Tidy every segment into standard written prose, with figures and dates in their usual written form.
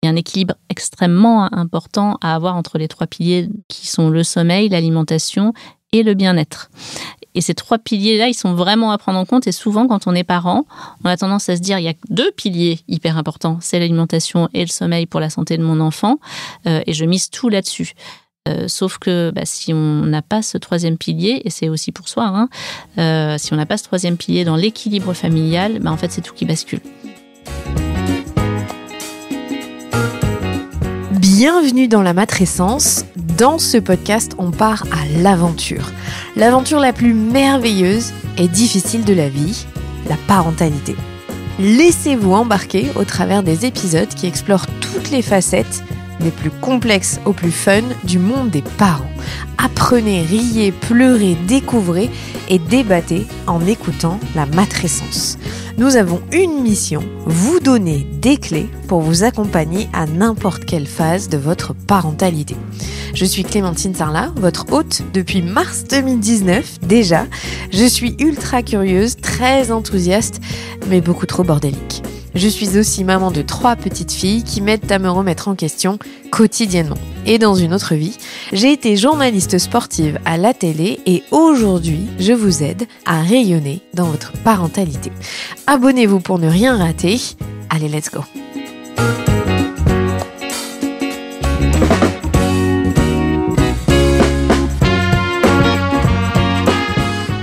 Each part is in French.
y a un équilibre extrêmement important à avoir entre les 3 piliers qui sont le sommeil, l'alimentation et le bien-être. Et ces 3 piliers-là, ils sont vraiment à prendre en compte. Et souvent, quand on est parent, on a tendance à se dire il y a 2 piliers hyper importants, c'est l'alimentation et le sommeil pour la santé de mon enfant. Et je mise tout là-dessus. Sauf que si on n'a pas ce 3e pilier, et c'est aussi pour soi, si on n'a pas ce 3e pilier dans l'équilibre familial, en fait, c'est tout qui bascule. Bienvenue dans la matrescence. Dans ce podcast, on part à l'aventure. L'aventure la plus merveilleuse et difficile de la vie, la parentalité. Laissez-vous embarquer au travers des épisodes qui explorent toutes les facettes, des plus complexes aux plus fun, du monde des parents. Apprenez, riez, pleurez, découvrez et débattez en écoutant la matrescence. Nous avons une mission, vous donner des clés pour vous accompagner à n'importe quelle phase de votre parentalité. Je suis Clémentine Sarlat, votre hôte depuis mars 2019 déjà. Je suis ultra curieuse, très enthousiaste, mais beaucoup trop bordélique. Je suis aussi maman de 3 petites filles qui m'aident à me remettre en question quotidiennement. Et dans une autre vie, j'ai été journaliste sportive à la télé et aujourd'hui, je vous aide à rayonner dans votre parentalité. Abonnez-vous pour ne rien rater. Allez, let's go!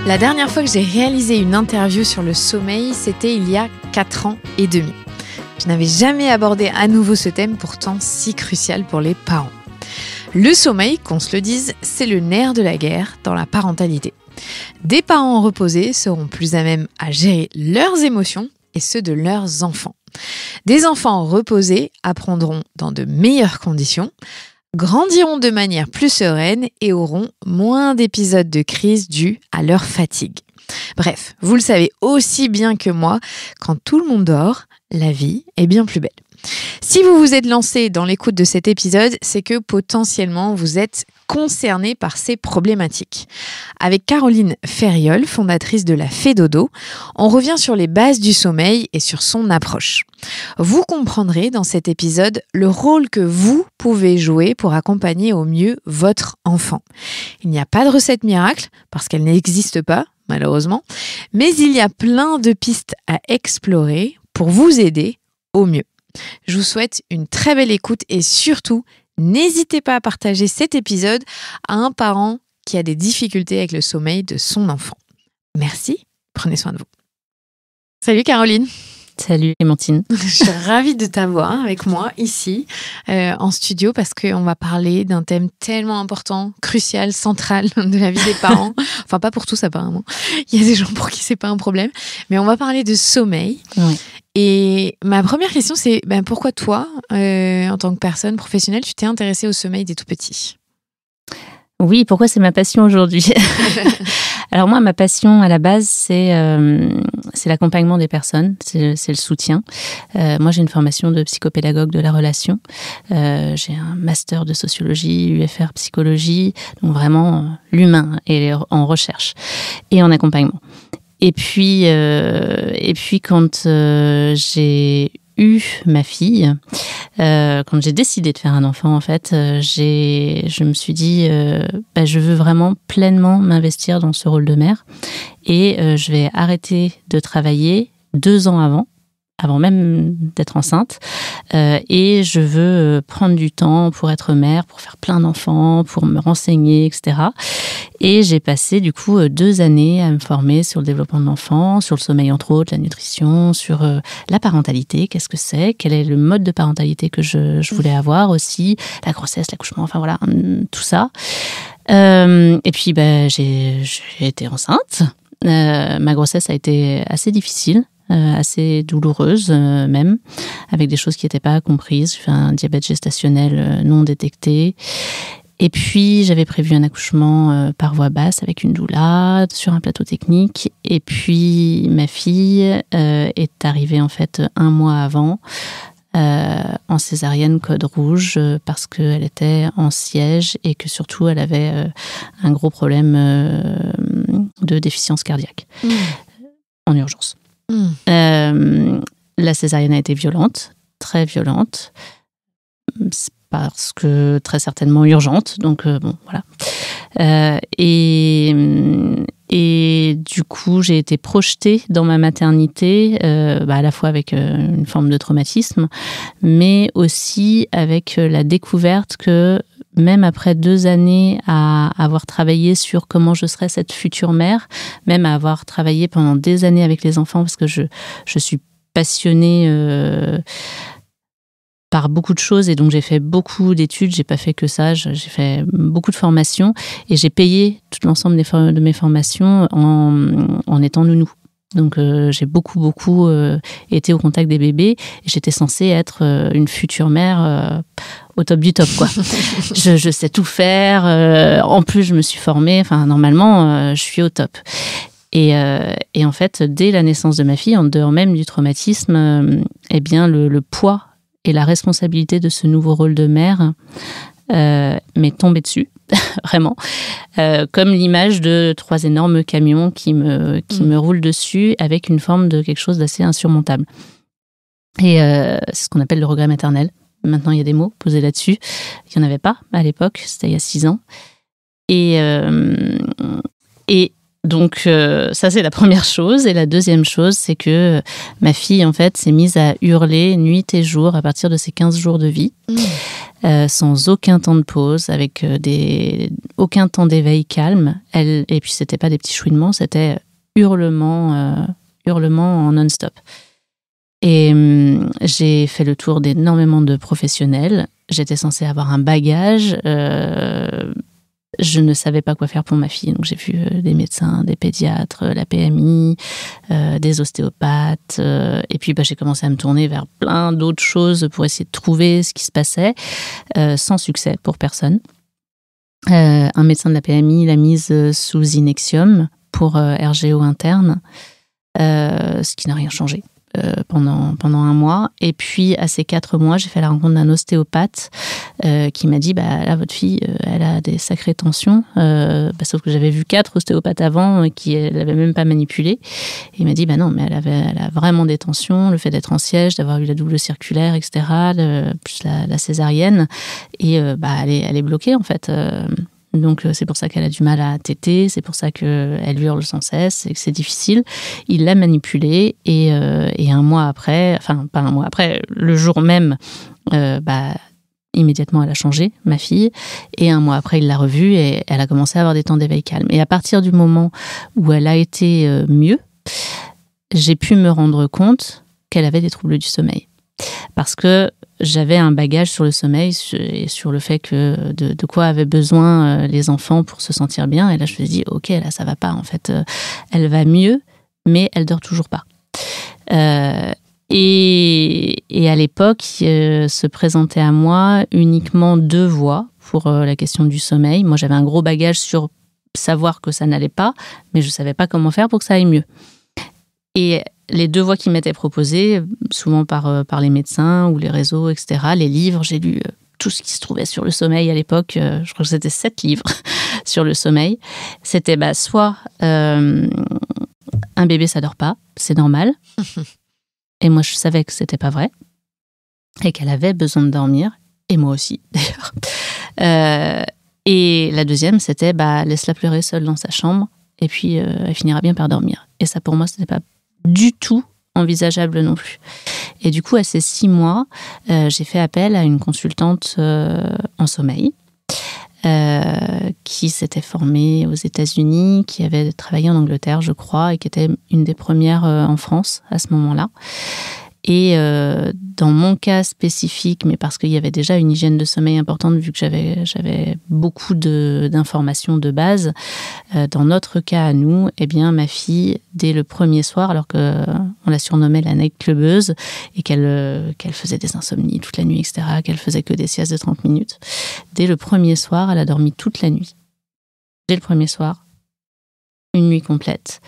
La dernière fois que j'ai réalisé une interview sur le sommeil, c'était il y a 4 ans et demi. Je n'avais jamais abordé à nouveau ce thème pourtant si crucial pour les parents. Le sommeil, qu'on se le dise, c'est le nerf de la guerre dans la parentalité. Des parents reposés seront plus à même à gérer leurs émotions et ceux de leurs enfants. Des enfants reposés apprendront dans de meilleures conditions, grandiront de manière plus sereine et auront moins d'épisodes de crise dus à leur fatigue. Bref, vous le savez aussi bien que moi, quand tout le monde dort, la vie est bien plus belle. Si vous vous êtes lancé dans l'écoute de cet épisode, c'est que potentiellement vous êtes concerné par ces problématiques. Avec Caroline Ferriol, fondatrice de la Fée Dodo, on revient sur les bases du sommeil et sur son approche. Vous comprendrez dans cet épisode le rôle que vous pouvez jouer pour accompagner au mieux votre enfant. Il n'y a pas de recette miracle, parce qu'elle n'existe pas, malheureusement, mais il y a plein de pistes à explorer pour vous aider au mieux. Je vous souhaite une très belle écoute et surtout, n'hésitez pas à partager cet épisode à un parent qui a des difficultés avec le sommeil de son enfant. Merci, prenez soin de vous. Salut Caroline. Salut Clémentine. Je suis ravie de t'avoir avec moi ici en studio parce qu'on va parler d'un thème tellement important, crucial, central de la vie des parents. Enfin, pas pour tous apparemment. Il y a des gens pour qui c'est pas un problème. Mais on va parler de sommeil. Oui. Et ma première question, c'est pourquoi toi, en tant que personne professionnelle, tu t'es intéressée au sommeil des tout petits ? Oui, pourquoi c'est ma passion aujourd'hui ? Alors moi, ma passion à la base, c'est l'accompagnement des personnes, c'est le soutien. Moi, j'ai une formation de psychopédagogue de la relation. J'ai un master de sociologie, UFR psychologie, donc vraiment l'humain et en recherche et en accompagnement. Et puis quand j'ai eu ma fille, quand j'ai décidé de faire un enfant, en fait, je me suis dit, je veux vraiment pleinement m'investir dans ce rôle de mère et je vais arrêter de travailler 2 ans avant même d'être enceinte, et je veux prendre du temps pour être mère, pour faire plein d'enfants, pour me renseigner, etc. Et j'ai passé du coup 2 années à me former sur le développement de l'enfant, sur le sommeil entre autres, la nutrition, sur la parentalité, qu'est-ce que c'est, quel est le mode de parentalité que je voulais avoir aussi, la grossesse, l'accouchement, enfin voilà, tout ça. Et puis j'ai été enceinte. Ma grossesse a été assez difficile. Assez douloureuse même, avec des choses qui n'étaient pas comprises. J'ai fait un diabète gestationnel non détecté. Et puis, j'avais prévu un accouchement par voie basse avec une doula sur un plateau technique. Et puis, ma fille est arrivée en fait 1 mois avant en césarienne code rouge parce qu'elle était en siège et que surtout, elle avait un gros problème de déficience cardiaque en urgence. La césarienne a été violente, très violente. parce que très certainement urgente. Donc, bon, voilà. Et du coup, j'ai été projetée dans ma maternité, à la fois avec une forme de traumatisme, mais aussi avec la découverte que même après 2 années à avoir travaillé sur comment je serais cette future mère, même à avoir travaillé pendant des années avec les enfants, parce que je suis passionnée par beaucoup de choses, et donc j'ai fait beaucoup d'études, j'ai pas fait que ça, j'ai fait beaucoup de formations, et j'ai payé tout l'ensemble de mes formations en étant nounou. Donc j'ai beaucoup été au contact des bébés, et j'étais censée être une future mère au top du top, quoi. je sais tout faire, en plus je me suis formée, enfin normalement je suis au top. Et en fait, dès la naissance de ma fille, en dehors même du traumatisme, eh bien le poids et la responsabilité de ce nouveau rôle de mère m'est tombée dessus, vraiment. Comme l'image de 3 énormes camions qui me roulent dessus, avec une forme de quelque chose d'assez insurmontable. Et c'est ce qu'on appelle le regret maternel. Maintenant, il y a des mots posés là-dessus. Il n'y en avait pas à l'époque, c'était il y a 6 ans. Et donc, ça, c'est la première chose. Et la deuxième chose, c'est que ma fille, en fait, s'est mise à hurler nuit et jour à partir de ses 15 jours de vie, sans aucun temps de pause, avec aucun temps d'éveil calme. Et puis, c'était pas des petits chouinements, c'était hurlements en non-stop. Et j'ai fait le tour d'énormément de professionnels. J'étais censée avoir un bagage. Je ne savais pas quoi faire pour ma fille. Donc, j'ai vu des médecins, des pédiatres, la PMI, des ostéopathes. Et puis, j'ai commencé à me tourner vers plein d'autres choses pour essayer de trouver ce qui se passait, sans succès pour personne. Un médecin de la PMI l'a mise sous Inexium pour RGO interne, ce qui n'a rien changé. Pendant 1 mois. Et puis, à ces 4 mois, j'ai fait la rencontre d'un ostéopathe qui m'a dit, là, votre fille, elle a des sacrées tensions. Sauf que j'avais vu 4 ostéopathes avant qui ne l'avaient même pas manipulée. Et il m'a dit, non, mais elle a vraiment des tensions. Le fait d'être en siège, d'avoir eu la double circulaire, etc., plus la césarienne. Et elle est bloquée, en fait. Donc, c'est pour ça qu'elle a du mal à téter, c'est pour ça qu'elle hurle sans cesse et que c'est difficile. Il l'a manipulée et 1 mois après, enfin, pas 1 mois après, le jour même, immédiatement, elle a changé, ma fille. Et 1 mois après, il l'a revue et elle a commencé à avoir des temps d'éveil calme. Et à partir du moment où elle a été mieux, j'ai pu me rendre compte qu'elle avait des troubles du sommeil. Parce que j'avais un bagage sur le sommeil et sur le fait que de quoi avaient besoin les enfants pour se sentir bien. Et là, je me suis dit, ok, là, ça va pas. En fait, elle va mieux, mais elle dort toujours pas. Et à l'époque, se présentaient à moi uniquement 2 voies pour la question du sommeil. Moi, j'avais un gros bagage sur savoir que ça n'allait pas, mais je savais pas comment faire pour que ça aille mieux. Et les 2 voies qui m'étaient proposées, souvent par les médecins ou les réseaux, etc., les livres, j'ai lu tout ce qui se trouvait sur le sommeil à l'époque. Je crois que c'était 7 livres sur le sommeil. C'était soit un bébé, ça dort pas, c'est normal. Et moi, je savais que c'était pas vrai. Et qu'elle avait besoin de dormir. Et moi aussi, d'ailleurs. Et la deuxième, c'était laisse-la pleurer seule dans sa chambre. Et puis, elle finira bien par dormir. Et ça, pour moi, c'était pas du tout envisageable non plus. Et du coup, à ces 6 mois, j'ai fait appel à une consultante en sommeil qui s'était formée aux États-Unis, qui avait travaillé en Angleterre, je crois, et qui était une des premières en France à ce moment-là. Et dans mon cas spécifique, mais parce qu'il y avait déjà une hygiène de sommeil importante, vu que j'avais beaucoup d'informations de base, dans notre cas à nous, eh bien, ma fille, dès le premier soir, alors qu'on la surnommait la nightclubeuse, et qu'elle faisait des insomnies toute la nuit, etc., qu'elle faisait que des siestes de 30 minutes, dès le premier soir, elle a dormi toute la nuit. Dès le premier soir, une nuit complète.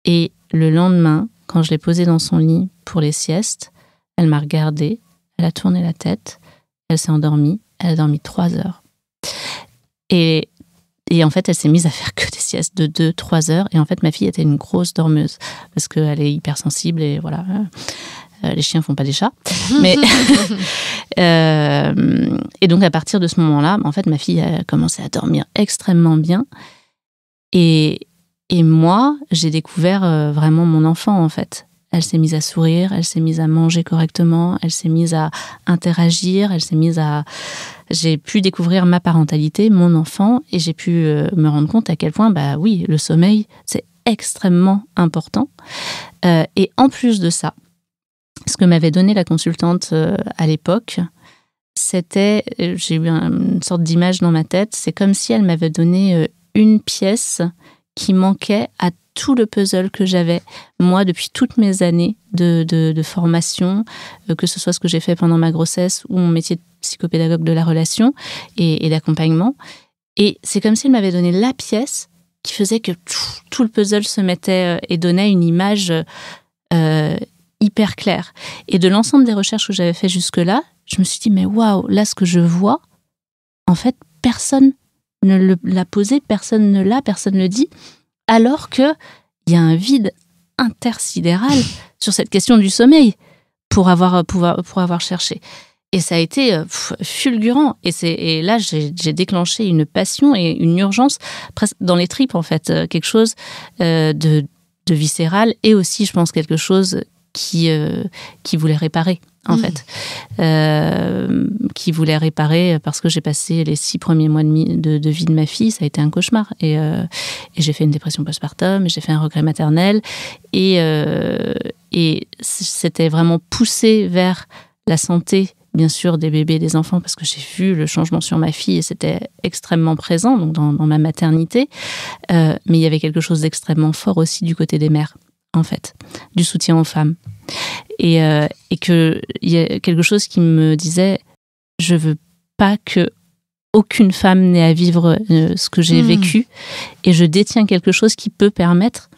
Et le lendemain, quand je l'ai posée dans son lit pour les siestes, elle m'a regardée, elle a tourné la tête, elle s'est endormie, elle a dormi 3 heures. Et en fait, elle s'est mise à faire que des siestes de 2-3 heures. Et en fait, ma fille était une grosse dormeuse parce qu'elle est hypersensible et voilà. Les chiens font pas des chats. Mais et donc, à partir de ce moment-là, en fait, ma fille a commencé à dormir extrêmement bien. Et moi, j'ai découvert vraiment mon enfant, en fait. Elle s'est mise à sourire, elle s'est mise à manger correctement, elle s'est mise à interagir, j'ai pu découvrir ma parentalité, mon enfant, et j'ai pu me rendre compte à quel point, oui, le sommeil, c'est extrêmement important. Et en plus de ça, ce que m'avait donné la consultante à l'époque, c'était, j'ai eu une sorte d'image dans ma tête, c'est comme si elle m'avait donné une pièce qui manquait à tout le puzzle que j'avais, moi, depuis toutes mes années de formation, que ce soit ce que j'ai fait pendant ma grossesse ou mon métier de psychopédagogue de la relation et d'accompagnement. Et c'est comme si elle m'avait donné la pièce qui faisait que tout le puzzle se mettait et donnait une image hyper claire. Et de l'ensemble des recherches que j'avais fait jusque-là, je me suis dit, mais waouh, là, ce que je vois, en fait, personne ne l'a posé, personne ne le dit, alors qu'il y a un vide intersidéral sur cette question du sommeil pour avoir cherché. Et ça a été fulgurant. Et là, j'ai déclenché une passion et une urgence presque dans les tripes, en fait. Quelque chose de viscéral et aussi, je pense, quelque chose qui voulait réparer, en fait. Qui voulait réparer parce que j'ai passé les 6 premiers mois de vie de ma fille. Ça a été un cauchemar. Et j'ai fait une dépression postpartum, j'ai fait un regret maternel. Et c'était vraiment poussé vers la santé, bien sûr, des bébés et des enfants, parce que j'ai vu le changement sur ma fille et c'était extrêmement présent donc dans ma maternité. Mais il y avait quelque chose d'extrêmement fort aussi du côté des mères, en fait, du soutien aux femmes. Et qu'il y a quelque chose qui me disait, je veux pas que aucune femme n'ait à vivre ce que j'ai vécu, et je détiens quelque chose qui peut permettre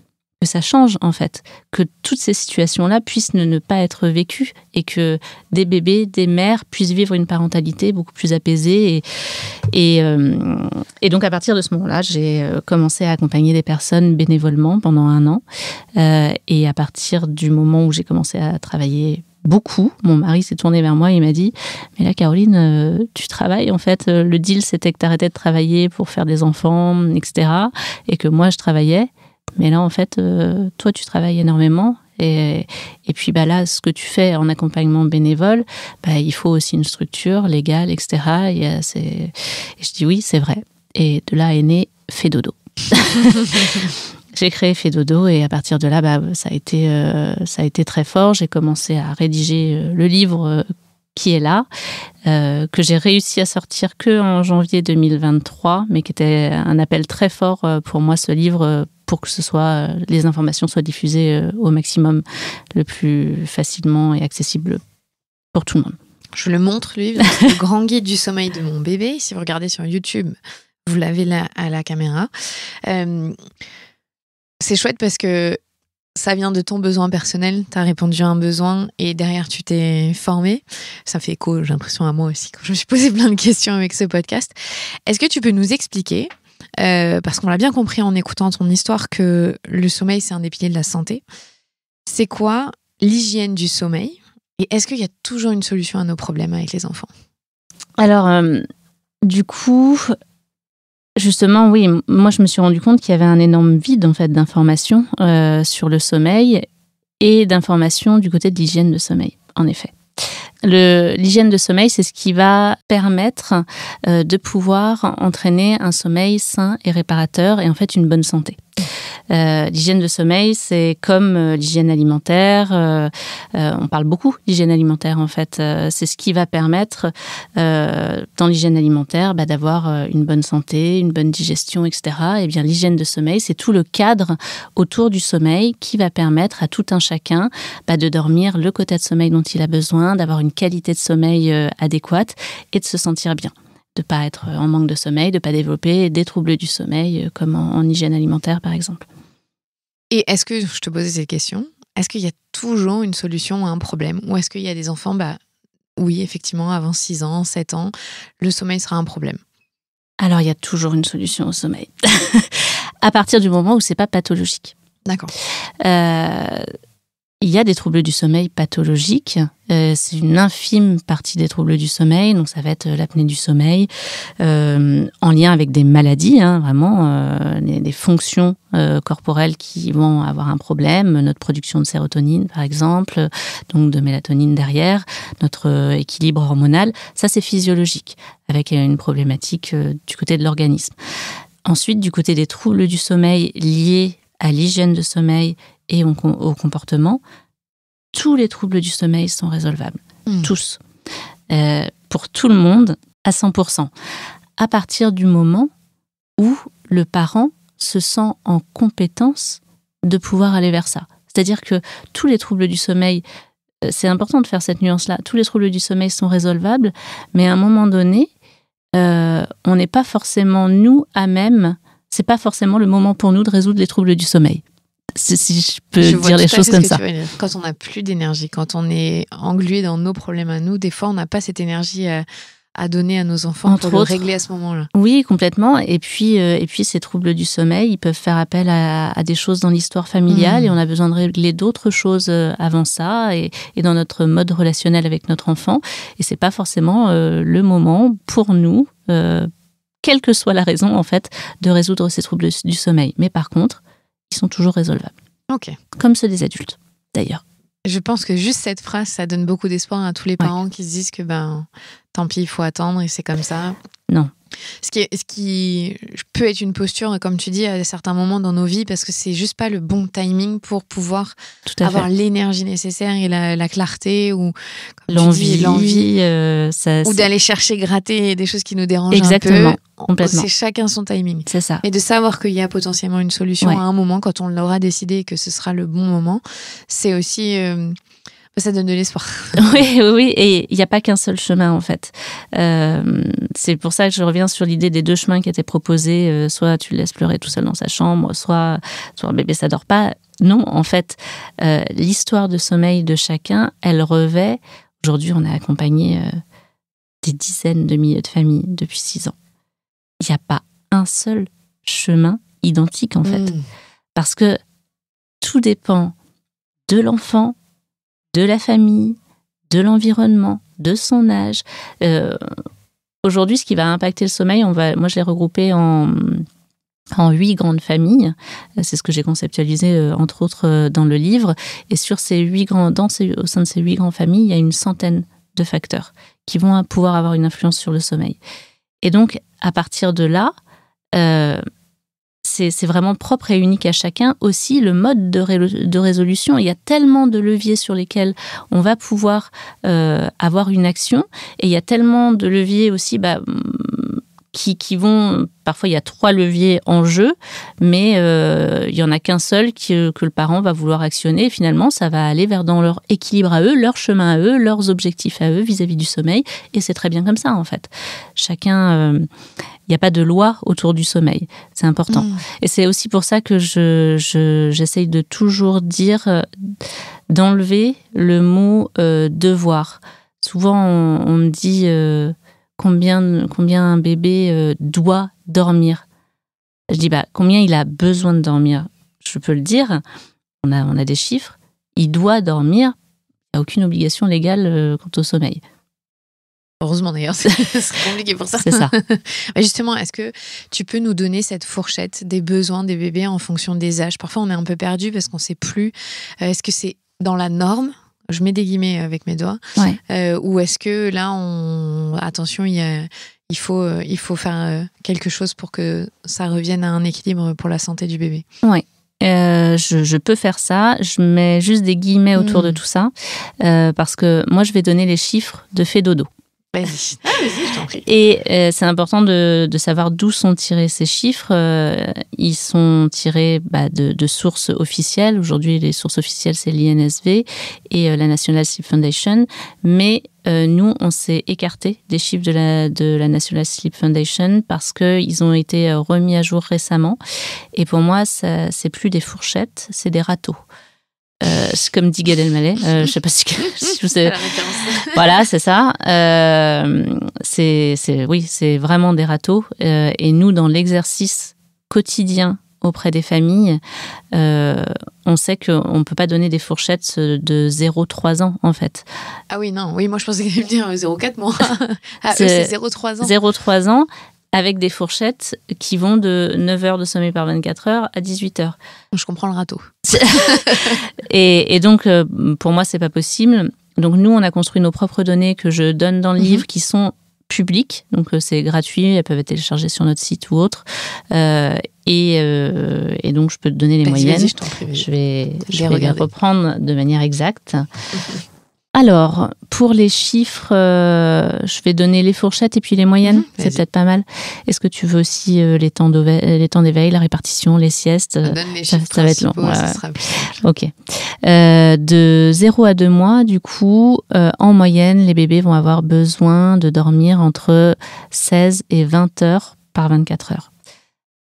que ça change, en fait, que toutes ces situations-là puissent ne pas être vécues et que des bébés, des mères puissent vivre une parentalité beaucoup plus apaisée. Et donc, à partir de ce moment-là, j'ai commencé à accompagner des personnes bénévolement pendant 1 an. Et à partir du moment où j'ai commencé à travailler beaucoup, mon mari s'est tourné vers moi et il m'a dit « Mais là, Caroline, tu travailles, en fait. Le deal, c'était que tu arrêtais de travailler pour faire des enfants, etc. Et que moi, je travaillais. Mais là, en fait, toi, tu travailles énormément. Et puis là, ce que tu fais en accompagnement bénévole, il faut aussi une structure légale, etc. Et je dis oui, c'est vrai. Et de là est né Fedodo. J'ai créé Fedodo et à partir de là, ça a été très fort. J'ai commencé à rédiger le livre qui est là, que j'ai réussi à sortir qu'en janvier 2023, mais qui était un appel très fort pour moi, ce livre, pour que les informations soient diffusées au maximum, le plus facilement et accessible pour tout le monde. Je le montre, le livre, c'est le grand guide du sommeil de mon bébé. Si vous regardez sur YouTube, vous l'avez là à la caméra. C'est chouette parce que ça vient de ton besoin personnel, tu as répondu à un besoin et derrière tu t'es formé. Ça fait écho, j'ai l'impression, à moi aussi, quand je me suis posé plein de questions avec ce podcast. Est-ce que tu peux nous expliquer, parce qu'on l'a bien compris en écoutant ton histoire, que le sommeil c'est un des piliers de la santé. C'est quoi l'hygiène du sommeil et est-ce qu'il y a toujours une solution à nos problèmes avec les enfants ? Alors, du coup... Justement, oui, moi je me suis rendu compte qu'il y avait un énorme vide en fait d'informations sur le sommeil et d'informations du côté de l'hygiène de sommeil, en effet. L'hygiène de sommeil, c'est ce qui va permettre de pouvoir entraîner un sommeil sain et réparateur et en fait une bonne santé. L'hygiène de sommeil, c'est comme l'hygiène alimentaire. On parle beaucoup d'hygiène alimentaire, en fait. C'est ce qui va permettre, dans l'hygiène alimentaire, d'avoir une bonne santé, une bonne digestion, etc. Et bien, l'hygiène de sommeil, c'est tout le cadre autour du sommeil qui va permettre à tout un chacun de dormir le quota de sommeil dont il a besoin, d'avoir une qualité de sommeil adéquate et de se sentir bien. De ne pas être en manque de sommeil, de ne pas développer des troubles du sommeil, comme en hygiène alimentaire, par exemple. Et est-ce que, je te posais cette question, est-ce qu'il y a toujours une solution à un problème ? Ou est-ce qu'il y a des enfants, oui, effectivement, avant 6 ans, 7 ans, le sommeil sera un problème ? Alors, il y a toujours une solution au sommeil. À partir du moment où ce n'est pas pathologique. D'accord. Il il y a des troubles du sommeil pathologiques. C'est une infime partie des troubles du sommeil. Donc, ça va être l'apnée du sommeil, en lien avec des maladies, vraiment, des fonctions corporelles qui vont avoir un problème. Notre production de sérotonine, par exemple, donc de mélatonine derrière, notre équilibre hormonal. Ça, c'est physiologique, avec une problématique du côté de l'organisme. Ensuite, du côté des troubles du sommeil liés à l'hygiène de sommeil et au comportement, tous les troubles du sommeil sont résolvables. Tous. Pour tout le monde, à 100%. À partir du moment où le parent se sent en compétence de pouvoir aller vers ça. C'est-à-dire que tous les troubles du sommeil, c'est important de faire cette nuance-là, tous les troubles du sommeil sont résolvables, mais à un moment donné, on n'est pas forcément, nous, à même, c'est pas forcément le moment pour nous de résoudre les troubles du sommeil. Si je peux dire les choses comme ça. Quand on n'a plus d'énergie, quand on est englué dans nos problèmes à nous, des fois, on n'a pas cette énergie à donner à nos enfants pour le régler à ce moment-là. Oui, complètement. Et puis ces troubles du sommeil, ils peuvent faire appel à des choses dans l'histoire familiale et on a besoin de régler d'autres choses avant ça et dans notre mode relationnel avec notre enfant. Et c'est pas forcément le moment pour nous, quelle que soit la raison, en fait, de résoudre ces troubles du sommeil. Mais par contre, ils sont toujours résolvables. Ok. Comme ceux des adultes, d'ailleurs. Je pense que juste cette phrase, ça donne beaucoup d'espoir à tous les parents qui se disent que tant pis, il faut attendre et c'est comme ça. Non. Ce qui peut être une posture, comme tu dis, à certains moments dans nos vies, parce que c'est juste pas le bon timing pour pouvoir avoir l'énergie nécessaire et la clarté ou l'envie, ou d'aller chercher, gratter des choses qui nous dérangent un peu. Complètement. C'est chacun son timing. C'est ça. Et de savoir qu'il y a potentiellement une solution à un moment, quand on l'aura décidé et que ce sera le bon moment, c'est aussi... ça donne de l'espoir. Oui, et il n'y a pas qu'un seul chemin en fait. C'est pour ça que je reviens sur l'idée des 2 chemins qui étaient proposés. Soit tu le laisses pleurer tout seul dans sa chambre, soit un bébé ça dort pas. Non, en fait, l'histoire de sommeil de chacun, elle revêt. Aujourd'hui, on a accompagné des dizaines de milliers de familles depuis 6 ans. Il n'y a pas un seul chemin identique en fait, parce que tout dépend de l'enfant, de la famille, de l'environnement, de son âge. Aujourd'hui, ce qui va impacter le sommeil, moi je l'ai regroupé en 8 grandes familles. C'est ce que j'ai conceptualisé, entre autres, dans le livre. Et sur au sein de ces 8 grandes familles, il y a une centaine de facteurs qui vont pouvoir avoir une influence sur le sommeil. Et donc, à partir de là, c'est vraiment propre et unique à chacun. Aussi, le mode de résolution, il y a tellement de leviers sur lesquels on va pouvoir avoir une action. Et il y a tellement de leviers aussi qui vont... Parfois, il y a 3 leviers en jeu, mais il n'y en a qu'un seul que le parent va vouloir actionner. Et finalement, ça va aller dans leur équilibre à eux, leur chemin à eux, leurs objectifs à eux vis-à-vis du sommeil. Et c'est très bien comme ça, en fait. Chacun... Il n'y a pas de loi autour du sommeil. C'est important. Et c'est aussi pour ça que j'essaye de toujours dire, d'enlever le mot devoir. Souvent, on me dit combien un bébé doit dormir. Je dis combien il a besoin de dormir. Je peux le dire. On a des chiffres. Il doit dormir. Il n'y a aucune obligation légale quant au sommeil. Heureusement d'ailleurs, c'est compliqué pour ça. C'est ça. Mais justement, est-ce que tu peux nous donner cette fourchette des besoins des bébés en fonction des âges ? Parfois, on est un peu perdu parce qu'on ne sait plus. Est-ce que c'est dans la norme ? Je mets des guillemets avec mes doigts. Ou est-ce que là, attention, il faut faire quelque chose pour que ça revienne à un équilibre pour la santé du bébé ? Oui. Je peux faire ça. Je mets juste des guillemets autour de tout ça parce que moi, je vais donner les chiffres de Fedodo. Vas-y, je t'en prie. Et c'est important de savoir d'où sont tirés ces chiffres. Ils sont tirés de sources officielles. Aujourd'hui, les sources officielles, c'est l'INSV et la National Sleep Foundation. Mais nous, on s'est écarté des chiffres de la National Sleep Foundation parce qu'ils ont été remis à jour récemment. Et pour moi, c'est plus des fourchettes, c'est des râteaux. Comme dit Gad Elmaleh, je ne sais pas si vous savez. Voilà, c'est ça. C'est vraiment des râteaux. Et nous, dans l'exercice quotidien auprès des familles, on sait qu'on ne peut pas donner des fourchettes de 0-3 ans, en fait. Ah oui, non. Oui, moi, je pensais que tu allais me dire 0,4 mois. C'est 0,3 ans. 0,3 ans, avec des fourchettes qui vont de 9 heures de sommeil par 24 heures à 18 heures. Je comprends le râteau. et donc, pour moi, c'est pas possible. Donc, nous, on a construit nos propres données que je donne dans le livre qui sont publiques. Donc, c'est gratuit. Elles peuvent être téléchargées sur notre site ou autre. Et donc, je peux te donner les moyennes. Vas-y, je t'en prie. Je vais les reprendre de manière exacte. Alors, pour les chiffres, je vais donner les fourchettes et puis les moyennes. C'est peut-être pas mal. Est-ce que tu veux aussi les temps d'éveil, la répartition, les siestes? Donne les chiffres ça va être long. Ça sera plus simple. Ok. De 0 à 2 mois, du coup, en moyenne, les bébés vont avoir besoin de dormir entre 16 et 20 heures par 24 heures.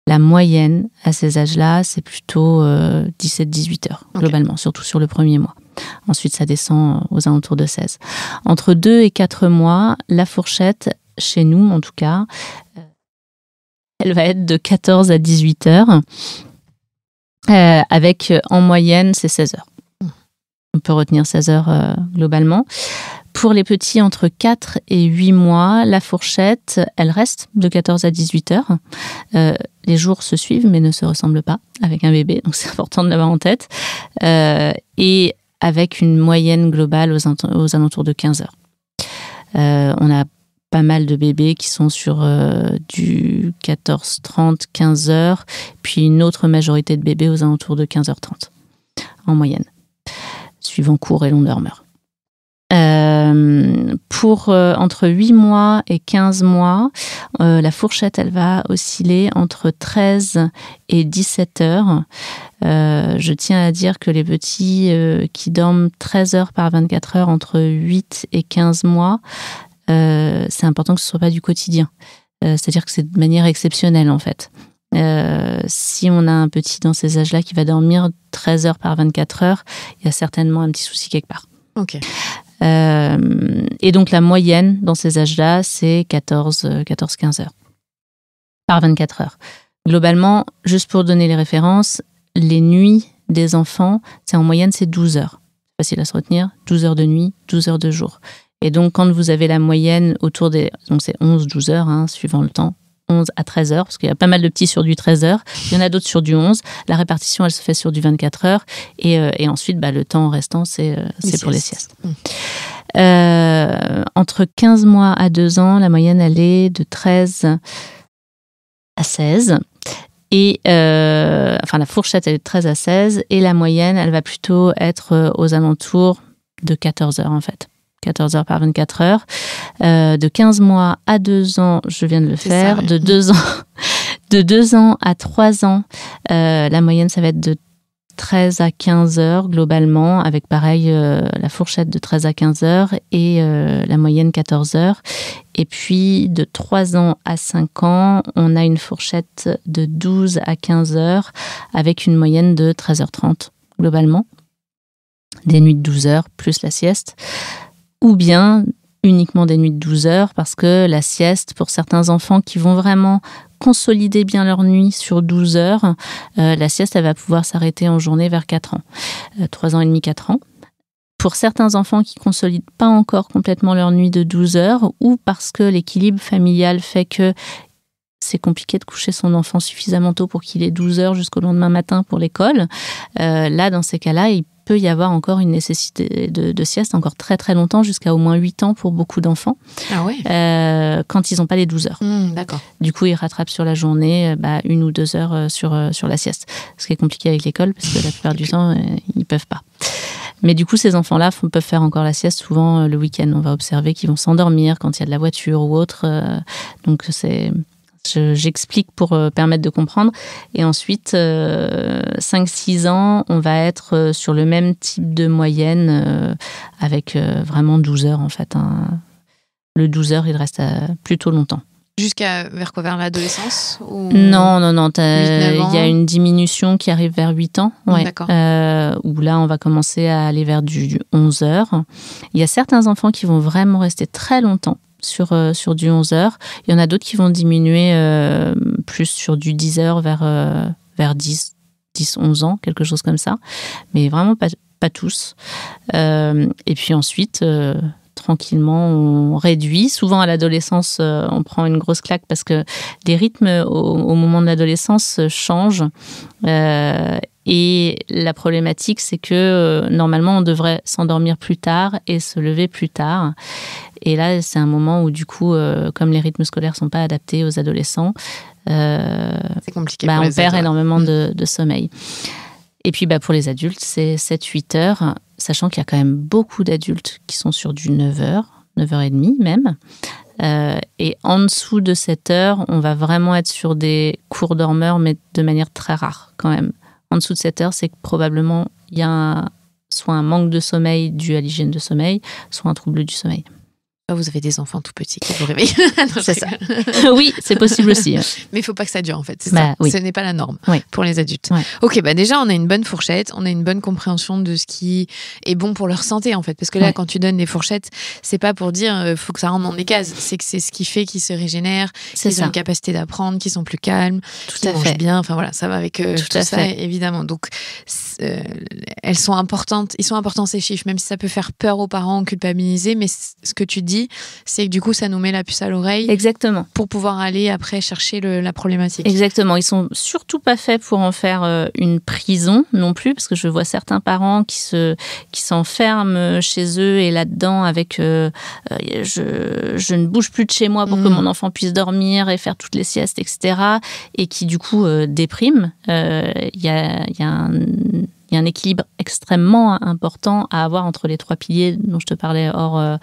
La moyenne, à ces âges-là, c'est plutôt 17-18 heures, globalement, surtout sur le premier mois. Ensuite, ça descend aux alentours de 16. Entre 2 et 4 mois, la fourchette, chez nous en tout cas, elle va être de 14 à 18 heures, avec en moyenne, c'est 16 heures. On peut retenir 16 heures globalement. Pour les petits entre 4 et 8 mois, la fourchette, elle reste de 14 à 18 heures. Les jours se suivent mais ne se ressemblent pas avec un bébé, donc c'est important de l'avoir en tête. Et avec une moyenne globale aux alentours de 15 heures. On a pas mal de bébés qui sont sur du 14-30, 15 heures, puis une autre majorité de bébés aux alentours de 15h30 en moyenne, suivant court et long dormeur. Pour entre 8 mois et 15 mois, la fourchette, elle va osciller entre 13 et 17 heures. Je tiens à dire que les petits qui dorment 13 heures par 24 heures entre 8 et 15 mois, c'est important que ce ne soit pas du quotidien. C'est-à-dire que c'est de manière exceptionnelle, en fait. Si on a un petit dans ces âges-là qui va dormir 13 heures par 24 heures, il y a certainement un petit souci quelque part. Ok. Et donc la moyenne dans ces âges-là, c'est 14-15 heures par 24 heures. Globalement, juste pour donner les références, les nuits des enfants, c'est en moyenne, c'est 12 heures. C'est facile à se retenir, 12 heures de nuit, 12 heures de jour. Et donc quand vous avez la moyenne autour des... Donc c'est 11-12 heures, suivant le temps. 11 à 13 heures, parce qu'il y a pas mal de petits sur du 13 heures. Il y en a d'autres sur du 11. La répartition, elle se fait sur du 24 heures. Et ensuite, le temps restant, c'est pour les siestes. Entre 15 mois à 2 ans, la moyenne, elle est de 13 à 16. Et la fourchette, elle est de 13 à 16. Et la moyenne, elle va plutôt être aux alentours de 14 heures, en fait. 14 heures par 24 heures. De 15 mois à 2 ans, je viens de le faire. Ça, ouais. De 2 ans à 3 ans, la moyenne, ça va être de 13 à 15 heures globalement, avec pareil la fourchette de 13 à 15 heures et la moyenne 14 heures. Et puis de 3 ans à 5 ans, on a une fourchette de 12 à 15 heures avec une moyenne de 13h30 globalement. Des nuits de 12 heures plus la sieste. Ou bien uniquement des nuits de 12 heures, parce que la sieste, pour certains enfants qui vont vraiment consolider bien leur nuit sur 12 heures, la sieste, elle va pouvoir s'arrêter en journée vers 4 ans. 3 ans et demi, 4 ans. Pour certains enfants qui ne consolident pas encore complètement leur nuit de 12 heures, ou parce que l'équilibre familial fait que c'est compliqué de coucher son enfant suffisamment tôt pour qu'il ait 12 heures jusqu'au lendemain matin pour l'école, là, dans ces cas-là, il peut y avoir encore une nécessité de sieste encore très très longtemps, jusqu'à au moins 8 ans pour beaucoup d'enfants, quand ils n'ont pas les 12 heures. D'accord. Du coup, ils rattrapent sur la journée 1 ou 2 heures sur la sieste. Ce qui est compliqué avec l'école, parce que la plupart du temps, ils ne peuvent pas. Mais du coup, ces enfants-là peuvent faire encore la sieste souvent le week-end. On va observer qu'ils vont s'endormir quand il y a de la voiture ou autre. Donc, j'explique pour permettre de comprendre. Et ensuite, 5-6 ans, on va être sur le même type de moyenne avec vraiment 12 heures en fait. Le 12 heures, il reste plutôt longtemps. Jusqu'à vers quoi? Vers l'adolescence ou... Non. Il y a une diminution qui arrive vers 8 ans. Ouais. D'accord. Où là, on va commencer à aller vers du 11 heures. Il y a certains enfants qui vont vraiment rester très longtemps sur du 11 heures. Il y en a d'autres qui vont diminuer plus sur du 10 heures vers vers 10-11 ans, quelque chose comme ça. Mais vraiment pas tous. Et puis ensuite, tranquillement, on réduit. Souvent, à l'adolescence, on prend une grosse claque parce que les rythmes au moment de l'adolescence changent. Et la problématique, c'est que normalement, on devrait s'endormir plus tard et se lever plus tard. Et là, c'est un moment où, du coup, comme les rythmes scolaires ne sont pas adaptés aux adolescents, c'est compliqué pour on les perd ados. énormément de sommeil. Et puis, pour les adultes, c'est 7-8 heures, sachant qu'il y a quand même beaucoup d'adultes qui sont sur du 9 heures, 9h30 même. Et en dessous de 7 heures, on va vraiment être sur des courts dormeurs, mais de manière très rare quand même. En dessous de 7 heures, c'est que probablement il y a soit un manque de sommeil dû à l'hygiène de sommeil, soit un trouble du sommeil. Vous avez des enfants tout petits qui vous réveillent. C'est ça. Oui, c'est possible aussi. Mais il ne faut pas que ça dure, en fait. C'est ça. Oui. Ce n'est pas la norme pour les adultes. Ouais. Ok, déjà, on a une bonne fourchette. On a une bonne compréhension de ce qui est bon pour leur santé, en fait. Parce que là, quand tu donnes des fourchettes, c'est pas pour dire faut que ça rentre dans des cases. C'est que c'est ce qui fait qu'ils se régénèrent, qu'ils ont une capacité d'apprendre, qu'ils sont plus calmes, qu'ils mangent bien. Enfin, voilà, ça va avec tout ça, évidemment. Donc, elles sont importantes. Ils sont importants, ces chiffres, même si ça peut faire peur aux parents, culpabiliser. Mais ce que tu dis, c'est que du coup, ça nous met la puce à l'oreille. Exactement. Pour pouvoir aller après chercher la problématique. Exactement. Ils sont surtout pas faits pour en faire une prison non plus, parce que je vois certains parents qui s'enferment chez eux et là-dedans avec je ne bouge plus de chez moi pour que mon enfant puisse dormir et faire toutes les siestes, etc. Et qui du coup dépriment. Il y a un équilibre extrêmement important à avoir entre les 3 piliers dont je te parlais hors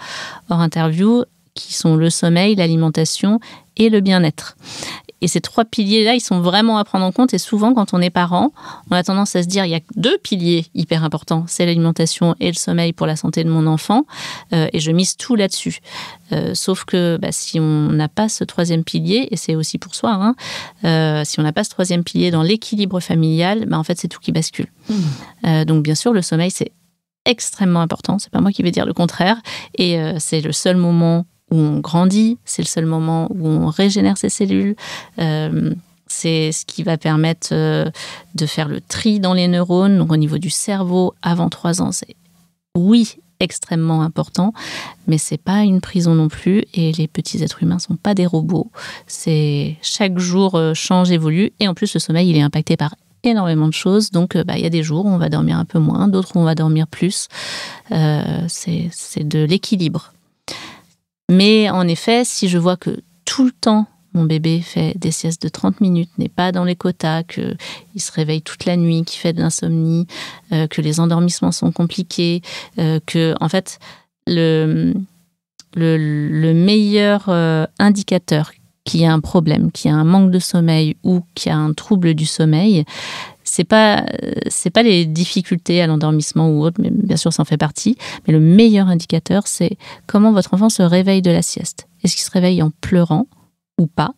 interview, qui sont le sommeil, l'alimentation et le bien-être. Et ces 3 piliers-là, ils sont vraiment à prendre en compte. Et souvent, quand on est parent, on a tendance à se dire il y a 2 piliers hyper importants, c'est l'alimentation et le sommeil pour la santé de mon enfant. Et je mise tout là-dessus. Sauf que si on n'a pas ce 3e pilier, et c'est aussi pour soi, si on n'a pas ce 3e pilier dans l'équilibre familial, en fait, c'est tout qui bascule. Donc, bien sûr, le sommeil, c'est extrêmement important. C'est pas moi qui vais dire le contraire. Et c'est le seul moment où on grandit, c'est le seul moment où on régénère ses cellules. C'est ce qui va permettre de faire le tri dans les neurones. Donc, au niveau du cerveau, avant 3 ans, c'est extrêmement important, mais c'est pas une prison non plus. Et les petits êtres humains sont pas des robots. C'est chaque jour change, évolue. Et en plus, le sommeil, il est impacté par énormément de choses. Donc, y a des jours où on va dormir un peu moins, d'autres où on va dormir plus. C'est de l'équilibre. Mais en effet, si je vois que tout le temps, mon bébé fait des siestes de 30 minutes, n'est pas dans les quotas, qu'il se réveille toute la nuit, qu'il fait de l'insomnie, que les endormissements sont compliqués, que, en fait, le meilleur indicateur qu'il y a un problème, qu'il y a un manque de sommeil ou qu'il y a un trouble du sommeil, c'est pas les difficultés à l'endormissement ou autre, mais bien sûr ça en fait partie, mais le meilleur indicateur, c'est comment votre enfant se réveille de la sieste. Est-ce qu'il se réveille en pleurant ou pas?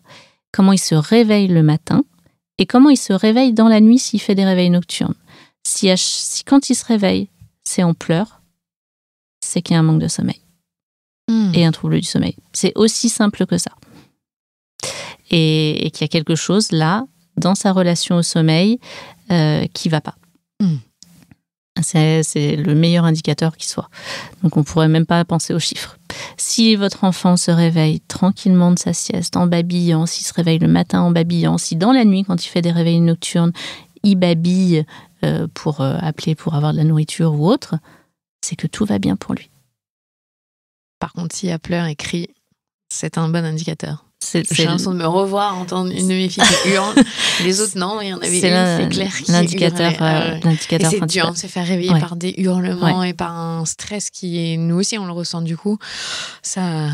Comment il se réveille le matin? Et comment il se réveille dans la nuit s'il fait des réveils nocturnes? Si quand il se réveille, c'est en pleurs, c'est qu'il y a un manque de sommeil et un trouble du sommeil. C'est aussi simple que ça. Et qu'il y a quelque chose là, dans sa relation au sommeil, qui ne va pas. C'est le meilleur indicateur qui soit. Donc, on ne pourrait même pas penser aux chiffres. Si votre enfant se réveille tranquillement de sa sieste, en babillant, s'il se réveille le matin en babillant, si dans la nuit, quand il fait des réveils nocturnes, il babille pour appeler pour avoir de la nourriture ou autre, c'est que tout va bien pour lui. Par contre, s'il y a pleurs et crie, c'est un bon indicateur. J'ai l'impression de me revoir, entendre une de mes filles qui hurle. Les autres, non, il y en avait une, c'est clair, qui l'indicateur, l'indicateur et c'est dur, on se fait réveiller par des hurlements et par un stress qui est... Nous aussi, on le ressent du coup. Ça...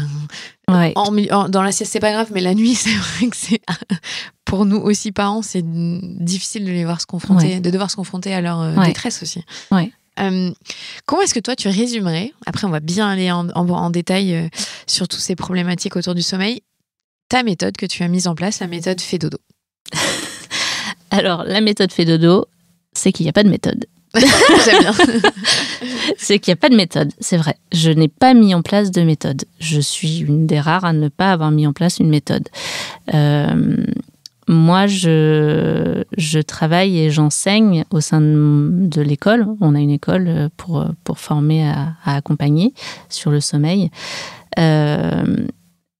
dans la sieste, c'est pas grave, mais la nuit, c'est vrai que c'est... Pour nous aussi, parents, c'est difficile de les voir se confronter, de devoir se confronter à leur détresse aussi. Comment est-ce que toi, tu résumerais, après on va bien aller en détail sur toutes ces problématiques autour du sommeil, ta méthode que tu as mise en place, la méthode Fait-Dodo? Alors, la méthode Fait-Dodo, c'est qu'il n'y a pas de méthode. J'aime bien. C'est qu'il n'y a pas de méthode, c'est vrai. Je n'ai pas mis en place de méthode. Je suis une des rares à ne pas avoir mis en place une méthode. moi, je travaille et j'enseigne au sein de l'école. On a une école pour former à accompagner sur le sommeil.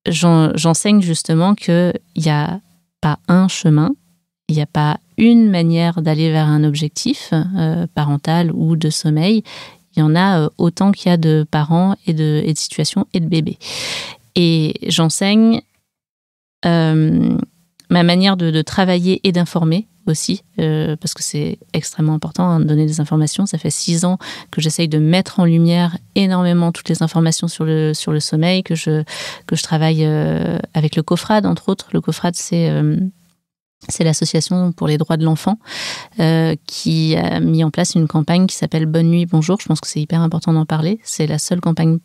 J'enseigne justement qu'il n'y a pas un chemin, il n'y a pas une manière d'aller vers un objectif parental ou de sommeil. Il y en a autant qu'il y a de parents et de situations et de bébés. Et j'enseigne ma manière de travailler et d'informer aussi, parce que c'est extrêmement important de donner des informations. Ça fait 6 ans que j'essaye de mettre en lumière énormément toutes les informations sur le sommeil, que je travaille avec le COFRAD, entre autres. Le COFRAD, c'est l'association pour les droits de l'enfant qui a mis en place une campagne qui s'appelle Bonne nuit, bonjour. Je pense que c'est hyper important d'en parler. C'est la seule campagne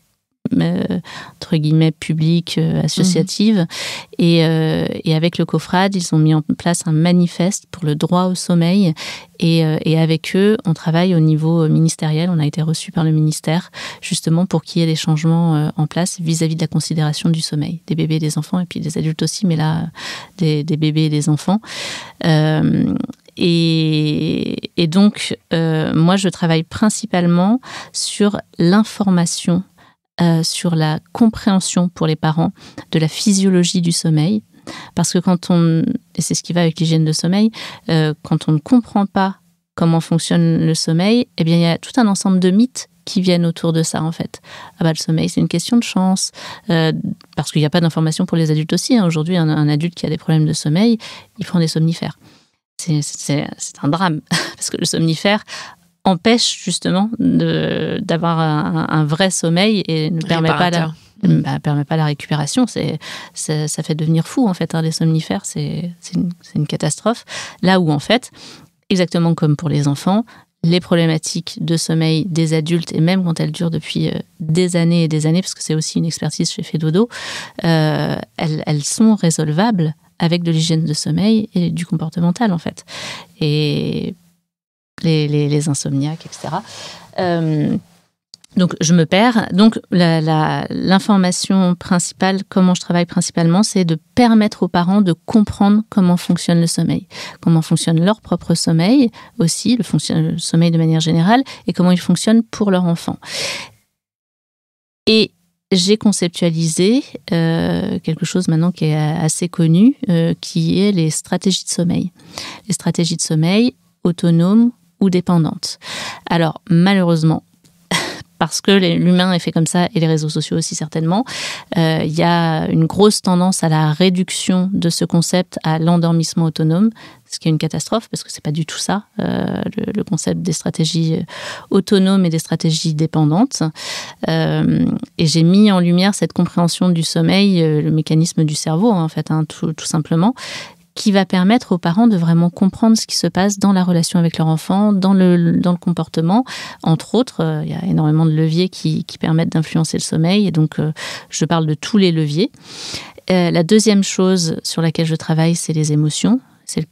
entre guillemets publique, associative. Et avec le COFRAD, ils ont mis en place un manifeste pour le droit au sommeil. Et avec eux, on travaille au niveau ministériel. On a été reçu par le ministère, justement pour qu'il y ait des changements en place vis-à-vis de la considération du sommeil, des bébés et des enfants, et puis des adultes aussi, mais là, des bébés et des enfants. Et donc, moi, je travaille principalement sur l'information, sur la compréhension pour les parents de la physiologie du sommeil. Parce que et c'est ce qui va avec l'hygiène de sommeil, quand on ne comprend pas comment fonctionne le sommeil, eh bien, il y a tout un ensemble de mythes qui viennent autour de ça, en fait. Ah bah, le sommeil, c'est une question de chance, parce qu'il n'y a pas d'information pour les adultes aussi. Aujourd'hui, un adulte qui a des problèmes de sommeil, il prend des somnifères. C'est un drame, parce que le somnifère empêche justement d'avoir un vrai sommeil et ne permet pas la récupération. Ça fait devenir fou, en fait, les somnifères. C'est une catastrophe. Là où, en fait, exactement comme pour les enfants, les problématiques de sommeil des adultes, et même quand elles durent depuis des années et des années, parce que c'est aussi une expertise chez Fedodo, elles sont résolvables avec de l'hygiène de sommeil et du comportemental, en fait. Et les insomniaques, etc. Donc, je me perds. Donc, l'information principale, comment je travaille principalement, c'est de permettre aux parents de comprendre comment fonctionne le sommeil, comment fonctionne leur propre sommeil aussi, le sommeil de manière générale, et comment il fonctionne pour leur enfant. Et j'ai conceptualisé quelque chose maintenant qui est assez connu, qui est les stratégies de sommeil. Les stratégies de sommeil autonomes ou dépendantes. Alors, malheureusement, parce que l'humain est fait comme ça, et les réseaux sociaux aussi certainement, il y a une grosse tendance à la réduction de ce concept à l'endormissement autonome, ce qui est une catastrophe, parce que c'est pas du tout ça, le concept des stratégies autonomes et des stratégies dépendantes. Et j'ai mis en lumière cette compréhension du sommeil, le mécanisme du cerveau, en fait, tout simplement, qui va permettre aux parents de vraiment comprendre ce qui se passe dans la relation avec leur enfant, dans le comportement. Entre autres, il y a énormément de leviers qui permettent d'influencer le sommeil, et donc je parle de tous les leviers. La deuxième chose sur laquelle je travaille, c'est les émotions. C'est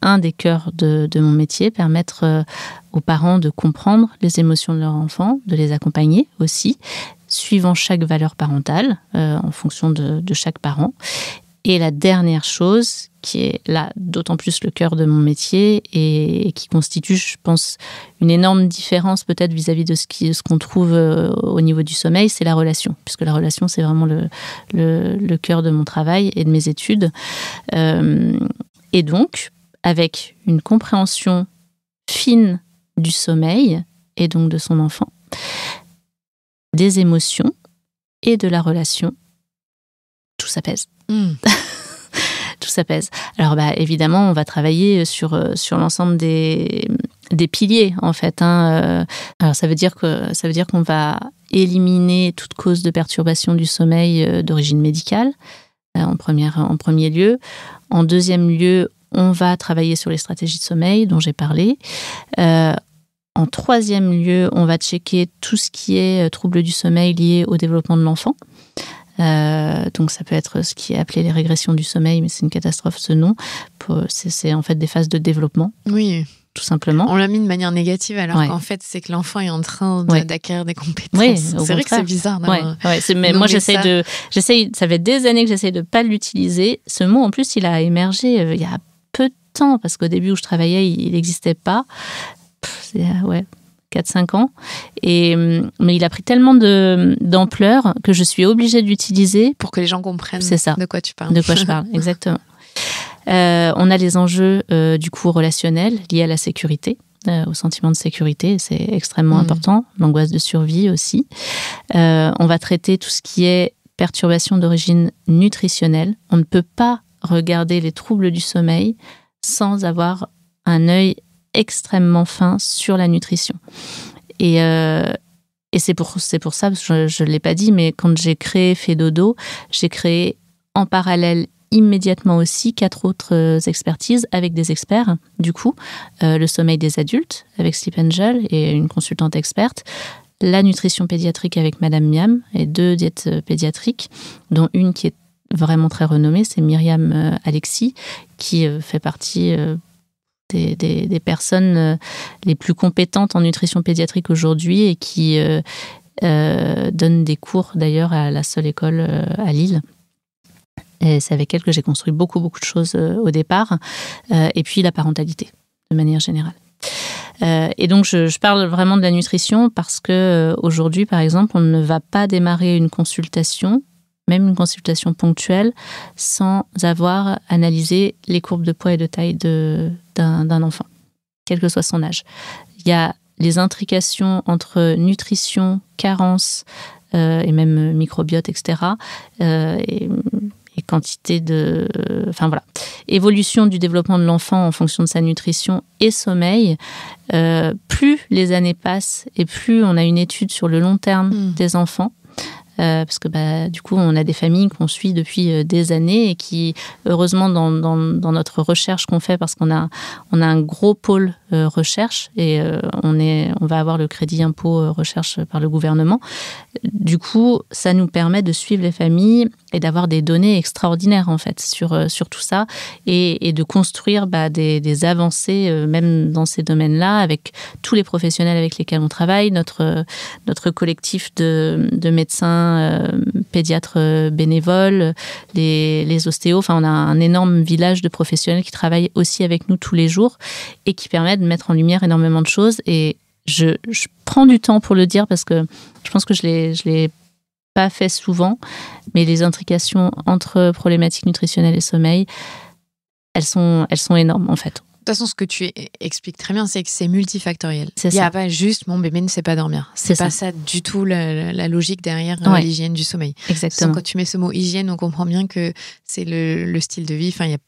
un des cœurs de mon métier, permettre aux parents de comprendre les émotions de leur enfant, de les accompagner aussi, suivant chaque valeur parentale, en fonction de chaque parent. Et la dernière chose, qui est là d'autant plus le cœur de mon métier et qui constitue, je pense, une énorme différence peut-être vis-à-vis de ce qu'on trouve au niveau du sommeil, c'est la relation. Puisque la relation, c'est vraiment le cœur de mon travail et de mes études. Et donc, avec une compréhension fine du sommeil et donc de son enfant, des émotions et de la relation, tout s'apaise. Tout s'apaise. Alors, évidemment, on va travailler sur l'ensemble des piliers, en fait. Alors, ça veut dire qu'on va éliminer toute cause de perturbation du sommeil d'origine médicale, en premier lieu. En deuxième lieu, on va travailler sur les stratégies de sommeil dont j'ai parlé. En troisième lieu, on va checker tout ce qui est troubles du sommeil liés au développement de l'enfant. Donc ça peut être ce qui est appelé les régressions du sommeil, mais c'est une catastrophe ce nom. C'est en fait des phases de développement. Oui. tout simplement. On l'a mis de manière négative, alors qu'en fait, c'est que l'enfant est en train d'acquérir des compétences. C'est vrai que c'est bizarre. Mais moi, j'essaye, ça fait des années que j'essaye de ne pas l'utiliser. Ce mot, en plus, il a émergé il y a peu de temps, parce qu'au début où je travaillais, il n'existait pas. C'est 4-5 ans. Mais il a pris tellement d'ampleur que je suis obligée de l'utiliser. Pour que les gens comprennent de quoi tu parles. De quoi je parle, exactement. On a les enjeux du coup relationnels liés à la sécurité, au sentiment de sécurité, c'est extrêmement important, l'angoisse de survie aussi. On va traiter tout ce qui est perturbation d'origine nutritionnelle. On ne peut pas regarder les troubles du sommeil sans avoir un œil extrêmement fin sur la nutrition. Et c'est pour ça, parce que je ne l'ai pas dit, mais quand j'ai créé Fedodo, j'ai créé en parallèle immédiatement aussi 4 autres expertises avec des experts, du coup, le sommeil des adultes avec Sleep Angel et une consultante experte, la nutrition pédiatrique avec Madame Miam et 2 diètes pédiatriques, dont une qui est vraiment très renommée, c'est Myriam Alexis, qui fait partie des personnes les plus compétentes en nutrition pédiatrique aujourd'hui et qui donne des cours d'ailleurs à la seule école à Lille. Et c'est avec elle que j'ai construit beaucoup de choses au départ. Et puis la parentalité, de manière générale. Et donc, je parle vraiment de la nutrition parce qu'aujourd'hui, par exemple, on ne va pas démarrer une consultation, même une consultation ponctuelle, sans avoir analysé les courbes de poids et de taille d'un enfant, quel que soit son âge. Il y a les intrications entre nutrition, carence et même microbiote, etc. Et quantité de... Enfin voilà. Évolution du développement de l'enfant en fonction de sa nutrition et sommeil. Plus les années passent et plus on a une étude sur le long terme des enfants. Parce que du coup, on a des familles qu'on suit depuis des années et qui, heureusement, dans notre recherche qu'on fait, parce qu'on a un gros pôle recherche et on va avoir le crédit impôt recherche par le gouvernement. Du coup, ça nous permet de suivre les familles et d'avoir des données extraordinaires, en fait, sur tout ça et de construire des avancées, même dans ces domaines-là, avec tous les professionnels avec lesquels on travaille, notre collectif de médecins pédiatres bénévoles, les ostéos. Enfin, on a un énorme village de professionnels qui travaillent aussi avec nous tous les jours et qui permettent de mettre en lumière énormément de choses. Et je prends du temps pour le dire parce que je pense que je l'ai pas fait souvent, mais les intrications entre problématiques nutritionnelles et sommeil, elles sont énormes en fait. De toute façon, ce que tu expliques très bien, c'est que c'est multifactoriel. Il n'y a pas juste mon bébé ne sait pas dormir. C'est pas ça du tout la logique derrière l'hygiène du sommeil. Exactement. Quand tu mets ce mot hygiène, on comprend bien que c'est le style de vie. Enfin, il y a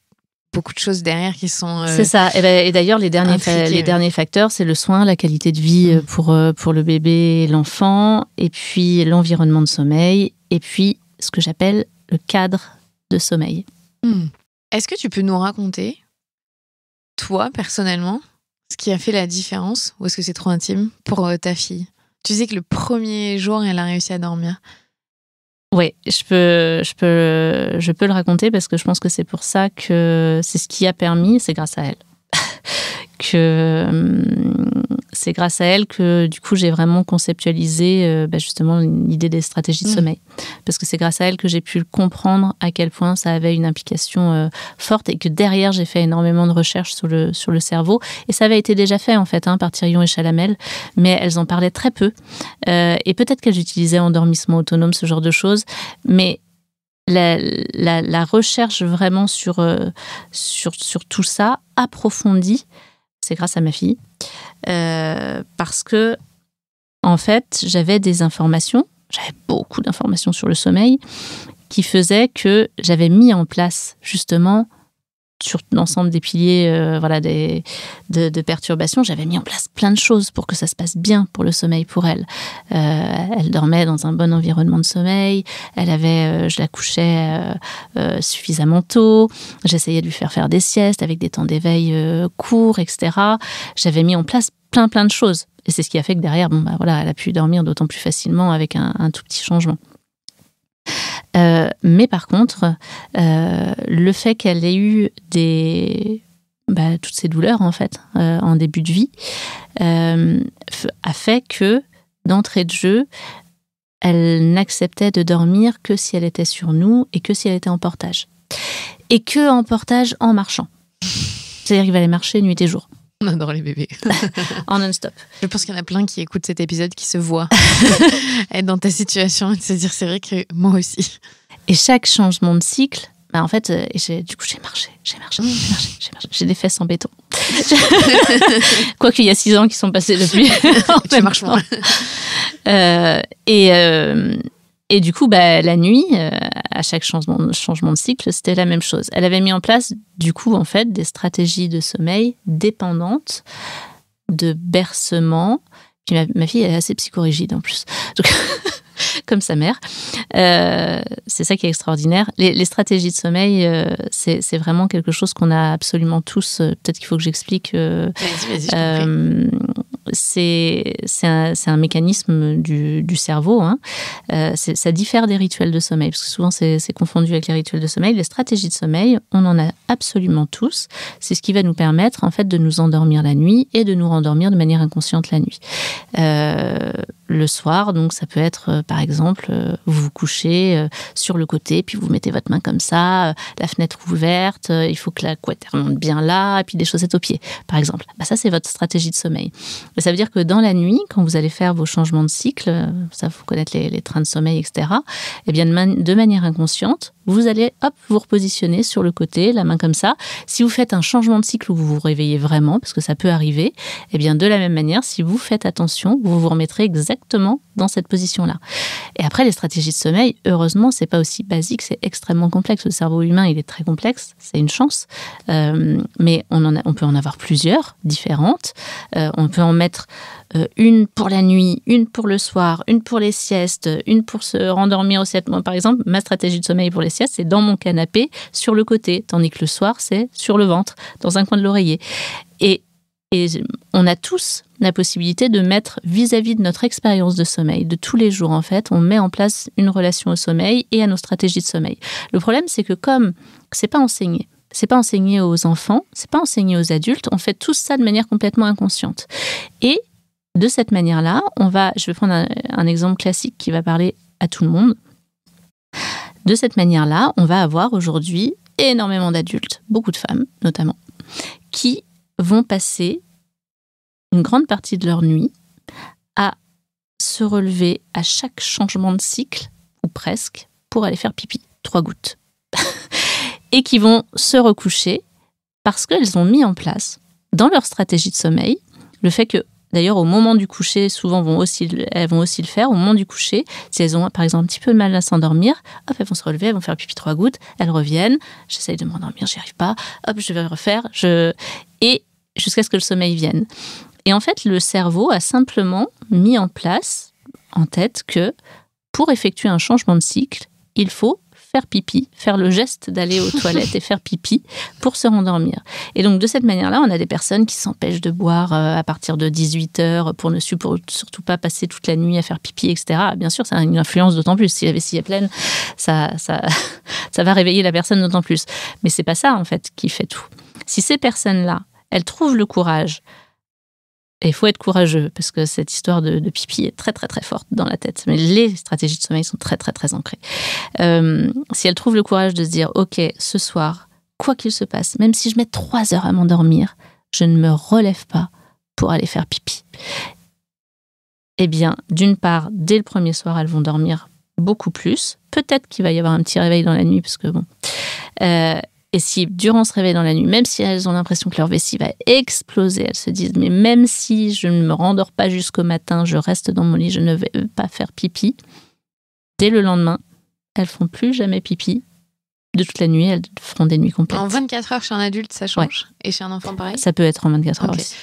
beaucoup de choses derrière qui sont. C'est ça. Et d'ailleurs, les derniers facteurs, c'est le soin, la qualité de vie pour le bébé et l'enfant, et puis l'environnement de sommeil, et puis ce que j'appelle le cadre de sommeil. Est-ce que tu peux nous raconter, toi, personnellement, ce qui a fait la différence, ou est-ce que c'est trop intime, pour ta fille? Tu disais que le premier jour, elle a réussi à dormir. Oui, je peux le raconter parce que je pense que c'est pour ça que c'est ce qui a permis, c'est grâce à elle. C'est grâce à elle que du coup j'ai vraiment conceptualisé justement l'idée des stratégies de sommeil. Parce que c'est grâce à elle que j'ai pu comprendre à quel point ça avait une implication forte et que derrière j'ai fait énormément de recherches sur le cerveau. Et ça avait été déjà fait en fait par Thirion et Chalamel, mais elles en parlaient très peu. Et peut-être qu'elles utilisaient endormissement autonome, ce genre de choses, mais la recherche vraiment sur tout ça approfondie, c'est grâce à ma fille, parce que en fait j'avais beaucoup d'informations sur le sommeil qui faisaient que j'avais mis en place justement sur l'ensemble des piliers de perturbations, j'avais mis en place plein de choses pour que ça se passe bien pour le sommeil pour elle. Elle dormait dans un bon environnement de sommeil, je la couchais suffisamment tôt, j'essayais de lui faire des siestes avec des temps d'éveil courts, etc. J'avais mis en place plein de choses. Et c'est ce qui a fait que derrière, elle a pu dormir d'autant plus facilement avec un tout petit changement. Mais par contre, le fait qu'elle ait eu des toutes ces douleurs, en fait, en début de vie, a fait que, d'entrée de jeu, elle n'acceptait de dormir que si elle était sur nous et que si elle était en portage. Et que en portage en marchant. C'est-à-dire qu'il fallait marcher nuit et jour. On adore les bébés. En non-stop. Je pense qu'il y en a plein qui écoutent cet épisode qui se voient être dans ta situation et de se dire c'est vrai que moi aussi. Et chaque changement de cycle, en fait, j'ai marché. J'ai des fesses en béton. Quoique il y a 6 ans qui sont passés depuis. Tu marches moins. Et du coup, la nuit, à chaque changement de cycle, c'était la même chose. Elle avait mis en place, du coup, en fait, des stratégies de sommeil dépendantes de bercement. Puis ma fille, elle est assez psychorigide en plus. Donc, comme sa mère. C'est ça qui est extraordinaire. Les stratégies de sommeil, c'est vraiment quelque chose qu'on a absolument tous. Peut-être qu'il faut que j'explique. Vas-y, c'est un mécanisme du cerveau. Hein. Ça diffère des rituels de sommeil, parce que souvent c'est confondu avec les rituels de sommeil. Les stratégies de sommeil, on en a absolument tous. C'est ce qui va nous permettre en fait de nous endormir la nuit et de nous rendormir de manière inconsciente la nuit. Le soir, donc ça peut être par exemple, vous vous couchez sur le côté, puis vous mettez votre main comme ça, la fenêtre ouverte, il faut que la couette remonte bien là, et puis des chaussettes aux pieds, par exemple. Ça, c'est votre stratégie de sommeil. Et ça veut dire que dans la nuit, quand vous allez faire vos changements de cycle, ça, faut connaître les trains de sommeil, etc., eh bien, de manière inconsciente, vous allez, vous repositionner sur le côté, la main comme ça. Si vous faites un changement de cycle où vous vous réveillez vraiment, parce que ça peut arriver, eh bien, de la même manière, si vous faites attention, vous vous remettrez exactement dans cette position-là. Et après, les stratégies de sommeil, heureusement, c'est pas aussi basique, c'est extrêmement complexe. Le cerveau humain, il est très complexe, c'est une chance. Mais on peut en avoir plusieurs, différentes. On peut en mettre une pour la nuit, une pour le soir, une pour les siestes, une pour se rendormir aussi. Moi, par exemple, ma stratégie de sommeil pour les siestes, c'est dans mon canapé, sur le côté, tandis que le soir, c'est sur le ventre, dans un coin de l'oreiller. Et on a tous la possibilité de mettre vis-à-vis de notre expérience de sommeil, de tous les jours en fait, on met en place une relation au sommeil et à nos stratégies de sommeil. Le problème, c'est que comme c'est pas enseigné aux enfants, c'est pas enseigné aux adultes, on fait tout ça de manière complètement inconsciente. Et de cette manière-là, je vais prendre un exemple classique qui va parler à tout le monde. De cette manière-là, on va avoir aujourd'hui énormément d'adultes, beaucoup de femmes notamment, qui vont passer une grande partie de leur nuit à se relever à chaque changement de cycle, ou presque, pour aller faire pipi, 3 gouttes. Et qui vont se recoucher parce qu'elles ont mis en place, dans leur stratégie de sommeil, le fait que, d'ailleurs, au moment du coucher, souvent elles vont aussi le faire, au moment du coucher, si elles ont par exemple un petit peu de mal à s'endormir, elles vont se relever, elles vont faire pipi 3 gouttes, elles reviennent, j'essaye de m'endormir, j'y arrive pas, je vais refaire, et jusqu'à ce que le sommeil vienne. Et en fait, le cerveau a simplement mis en place, en tête, que pour effectuer un changement de cycle, il faut faire pipi, faire le geste d'aller aux toilettes et faire pipi pour se rendormir. Et donc, de cette manière-là, on a des personnes qui s'empêchent de boire à partir de 18h pour surtout pas passer toute la nuit à faire pipi, etc. Bien sûr, ça a une influence d'autant plus. Si la vessie est pleine, ça va réveiller la personne d'autant plus. Mais c'est pas ça, en fait, qui fait tout. Si ces personnes-là, elles trouvent le courage, et il faut être courageux, parce que cette histoire de pipi est très, très, très forte dans la tête. Mais les stratégies de sommeil sont très, très, très ancrées. Si elles trouvent le courage de se dire, OK, ce soir, quoi qu'il se passe, même si je mets 3 heures à m'endormir, je ne me relève pas pour aller faire pipi. Eh bien, d'une part, dès le premier soir, elles vont dormir beaucoup plus. Peut-être qu'il va y avoir un petit réveil dans la nuit, parce que bon... Et si, durant ce réveil dans la nuit, même si elles ont l'impression que leur vessie va exploser, elles se disent « mais même si je ne me rendors pas jusqu'au matin, je reste dans mon lit, je ne vais pas faire pipi », dès le lendemain, elles font plus jamais pipi. De toute la nuit, elles feront des nuits complètes. En 24 heures, chez un adulte, ça change. Ouais. Et chez un enfant, pareil ? Ça peut être en 24 heures aussi.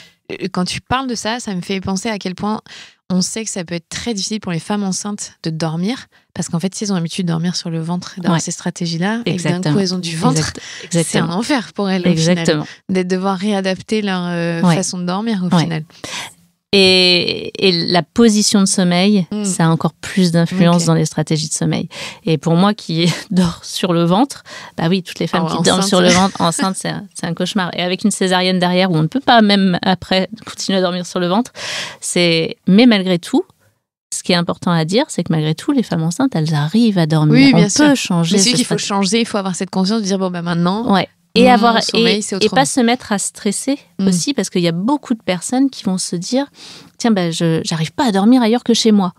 Quand tu parles de ça, ça me fait penser à quel point on sait que ça peut être très difficile pour les femmes enceintes de dormir, parce qu'en fait, si elles ont l'habitude de dormir sur le ventre, d'avoir ces stratégies-là, et que d'un coup, elles ont du ventre, c'est un enfer pour elles, au final, d'être devoir réadapter leur façon de dormir, au final. Et la position de sommeil, ça a encore plus d'influence dans les stratégies de sommeil. Et pour moi qui dors sur le ventre, bah oui, toutes les femmes qui dorment sur le ventre, enceintes, c'est un cauchemar. Et avec une césarienne derrière où on ne peut pas même après continuer à dormir sur le ventre, mais malgré tout, ce qui est important à dire, c'est que malgré tout, les femmes enceintes, elles arrivent à dormir. Oui, bien on sûr. peut changer. Mais c'est qu'il faut changer, il faut avoir cette conscience de dire bon, bah maintenant. Ouais. Et sommeil, et pas se mettre à stresser aussi, parce qu'il y a beaucoup de personnes qui vont se dire tiens, j'arrive pas à dormir ailleurs que chez moi.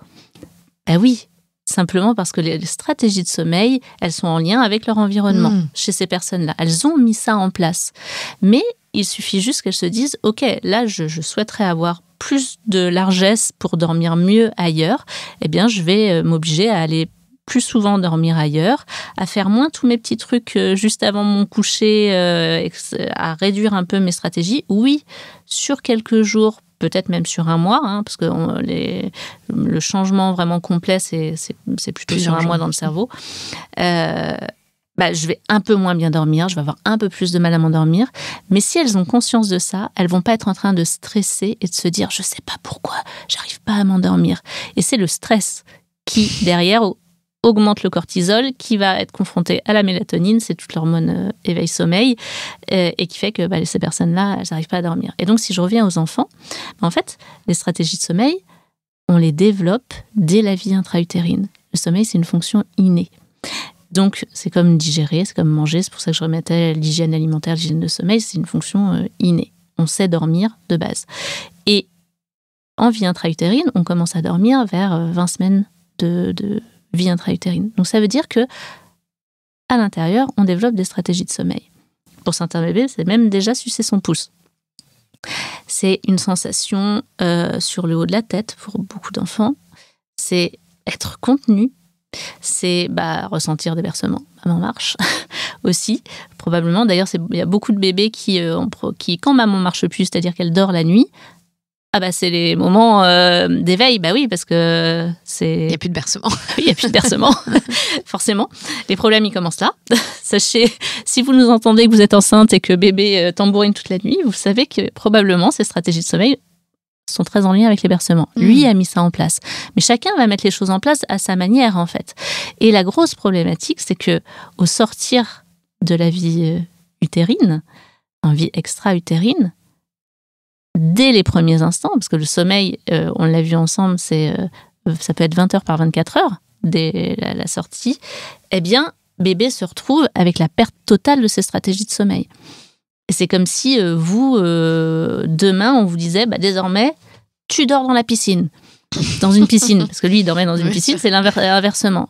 Ben oui, simplement parce que les stratégies de sommeil, elles sont en lien avec leur environnement chez ces personnes-là. Elles ont mis ça en place. Mais il suffit juste qu'elles se disent ok, là, je souhaiterais avoir plus de largesse pour dormir mieux ailleurs. Eh bien, je vais m'obliger à aller plus souvent dormir ailleurs, à faire moins tous mes petits trucs juste avant mon coucher, à réduire un peu mes stratégies. Oui, sur quelques jours, peut-être même sur un mois, parce que le changement vraiment complet, c'est plutôt sur un mois dans le cerveau. Je vais un peu moins bien dormir, je vais avoir un peu plus de mal à m'endormir. Mais si elles ont conscience de ça, elles vont pas être en train de stresser et de se dire « je sais pas pourquoi, j'arrive pas à m'endormir ». Et c'est le stress qui, derrière, augmente le cortisol, qui va être confronté à la mélatonine, c'est toute l'hormone éveil-sommeil, et qui fait que ces personnes-là, elles n'arrivent pas à dormir. Et donc, si je reviens aux enfants, en fait, les stratégies de sommeil, on les développe dès la vie intra-utérine. Le sommeil, c'est une fonction innée. Donc, c'est comme digérer, c'est comme manger, c'est pour ça que je remettais l'hygiène alimentaire, l'hygiène de sommeil, c'est une fonction innée. On sait dormir de base. Et en vie intra-utérine, on commence à dormir vers 20 semaines de vie intra-utérine. Donc, ça veut dire que à l'intérieur, on développe des stratégies de sommeil. Pour certains bébés, c'est même déjà sucer son pouce. C'est une sensation sur le haut de la tête pour beaucoup d'enfants. C'est être contenu. C'est ressentir des bercements. Maman marche aussi, probablement. D'ailleurs, il y a beaucoup de bébés qui quand maman marche plus, c'est-à-dire qu'elle dort la nuit, c'est les moments d'éveil. Oui, parce que c'est... Il n'y a plus de bercement. Il n'y a plus de bercement, forcément. Les problèmes, ils commencent là. Sachez, si vous nous entendez que vous êtes enceinte et que bébé tambourine toute la nuit, vous savez que probablement ces stratégies de sommeil sont très en lien avec les bercements. Lui a mis ça en place. Mais chacun va mettre les choses en place à sa manière, en fait. Et la grosse problématique, c'est que au sortir de la vie utérine, en vie extra-utérine, dès les premiers instants, parce que le sommeil, on l'a vu ensemble, ça peut être 20 heures par 24 heures dès la sortie, eh bien, bébé se retrouve avec la perte totale de ses stratégies de sommeil. Et c'est comme si demain, on vous disait, désormais, tu dors dans la piscine. Dans une piscine. Parce que lui, il dormait dans une piscine, c'est l'inversement.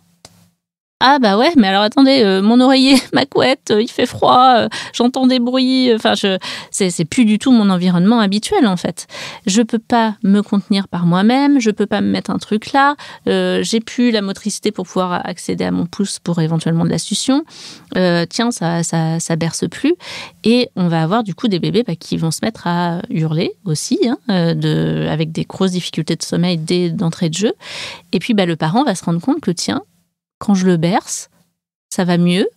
Ah ouais, mais alors attendez, mon oreiller, ma couette, il fait froid, j'entends des bruits, c'est plus du tout mon environnement habituel en fait. Je peux pas me contenir par moi-même, je peux pas me mettre un truc là, j'ai plus la motricité pour pouvoir accéder à mon pouce pour éventuellement de la succion, ça berce plus, et on va avoir du coup des bébés qui vont se mettre à hurler aussi, avec des grosses difficultés de sommeil dès d'entrée de jeu, et puis le parent va se rendre compte que quand je le berce, ça va mieux,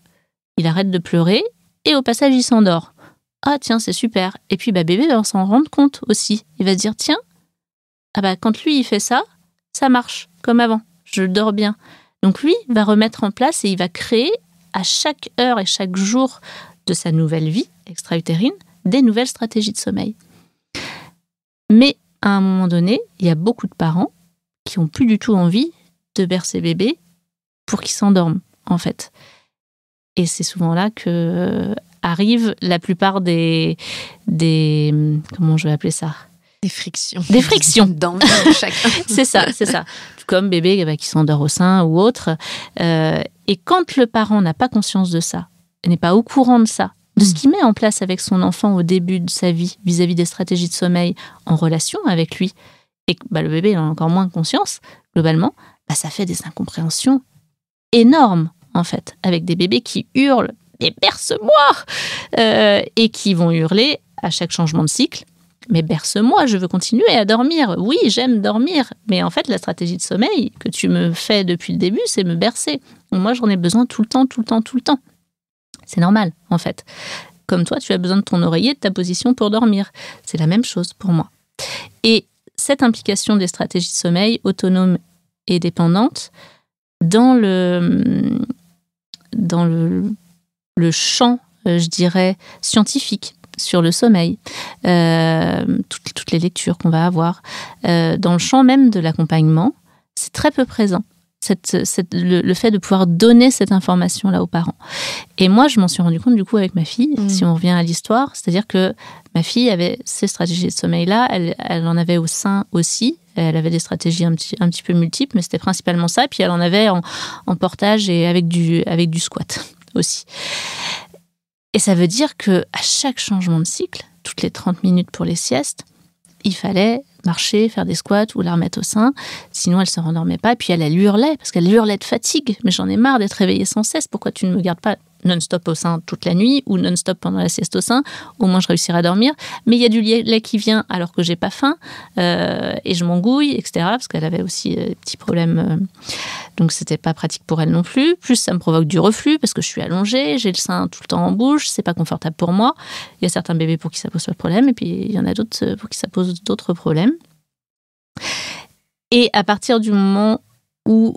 il arrête de pleurer, et au passage, il s'endort. Ah tiens, c'est super. Et puis bébé va s'en rendre compte aussi. Il va se dire, tiens, quand lui il fait ça, ça marche, comme avant, je dors bien. Donc lui va remettre en place et il va créer à chaque heure et chaque jour de sa nouvelle vie extra-utérine des nouvelles stratégies de sommeil. Mais à un moment donné, il y a beaucoup de parents qui n'ont plus du tout envie de bercer bébé pour qu'ils s'endorment, en fait. Et c'est souvent là que arrivent la plupart des comment je vais appeler ça ? Des frictions. Des frictions. Dans chacun. C'est ça. Tout comme bébé qui s'endort au sein ou autre. Et quand le parent n'a pas conscience de ça, n'est pas au courant de ça, de ce qu'il met en place avec son enfant au début de sa vie, vis-à-vis des stratégies de sommeil en relation avec lui, et que le bébé il en a encore moins conscience, globalement, ça fait des incompréhensions énorme, en fait, avec des bébés qui hurlent « mais berce-moi !» et qui vont hurler à chaque changement de cycle « mais berce-moi, je veux continuer à dormir. Oui, j'aime dormir. » Mais en fait, la stratégie de sommeil que tu me fais depuis le début, c'est me bercer. Donc moi, j'en ai besoin tout le temps. C'est normal, en fait. Comme toi, tu as besoin de ton oreiller, de ta position pour dormir. C'est la même chose pour moi. Et cette implication des stratégies de sommeil autonomes et dépendantes dans le champ, je dirais, scientifique sur le sommeil, toutes les lectures qu'on va avoir, dans le champ même de l'accompagnement, c'est très peu présent. Le fait de pouvoir donner cette information-là aux parents. Et moi, je m'en suis rendu compte du coup avec ma fille, si on revient à l'histoire, c'est-à-dire que ma fille avait ces stratégies de sommeil-là, elle en avait au sein aussi, elle avait des stratégies un petit peu multiples, mais c'était principalement ça, puis elle en avait en portage et avec du squat aussi. Et ça veut dire qu'à chaque changement de cycle, toutes les 30 minutes pour les siestes, il fallait marcher, faire des squats ou la remettre au sein, sinon elle ne se rendormait pas. Et puis elle hurlait, parce qu'elle hurlait de fatigue. Mais j'en ai marre d'être réveillée sans cesse. Pourquoi tu ne me gardes pas non-stop au sein toute la nuit ou non-stop pendant la sieste au sein? Au moins je réussirai à dormir. Mais il y a du lait qui vient alors que j'ai pas faim et je m'engouille, etc. Parce qu'elle avait aussi des petits problèmes. Donc c'était pas pratique pour elle non plus. Plus ça me provoque du reflux parce que je suis allongée, j'ai le sein tout le temps en bouche, c'est pas confortable pour moi. Il y a certains bébés pour qui ça pose pas de problème et puis il y en a d'autres pour qui ça pose d'autres problèmes. Et à partir du moment où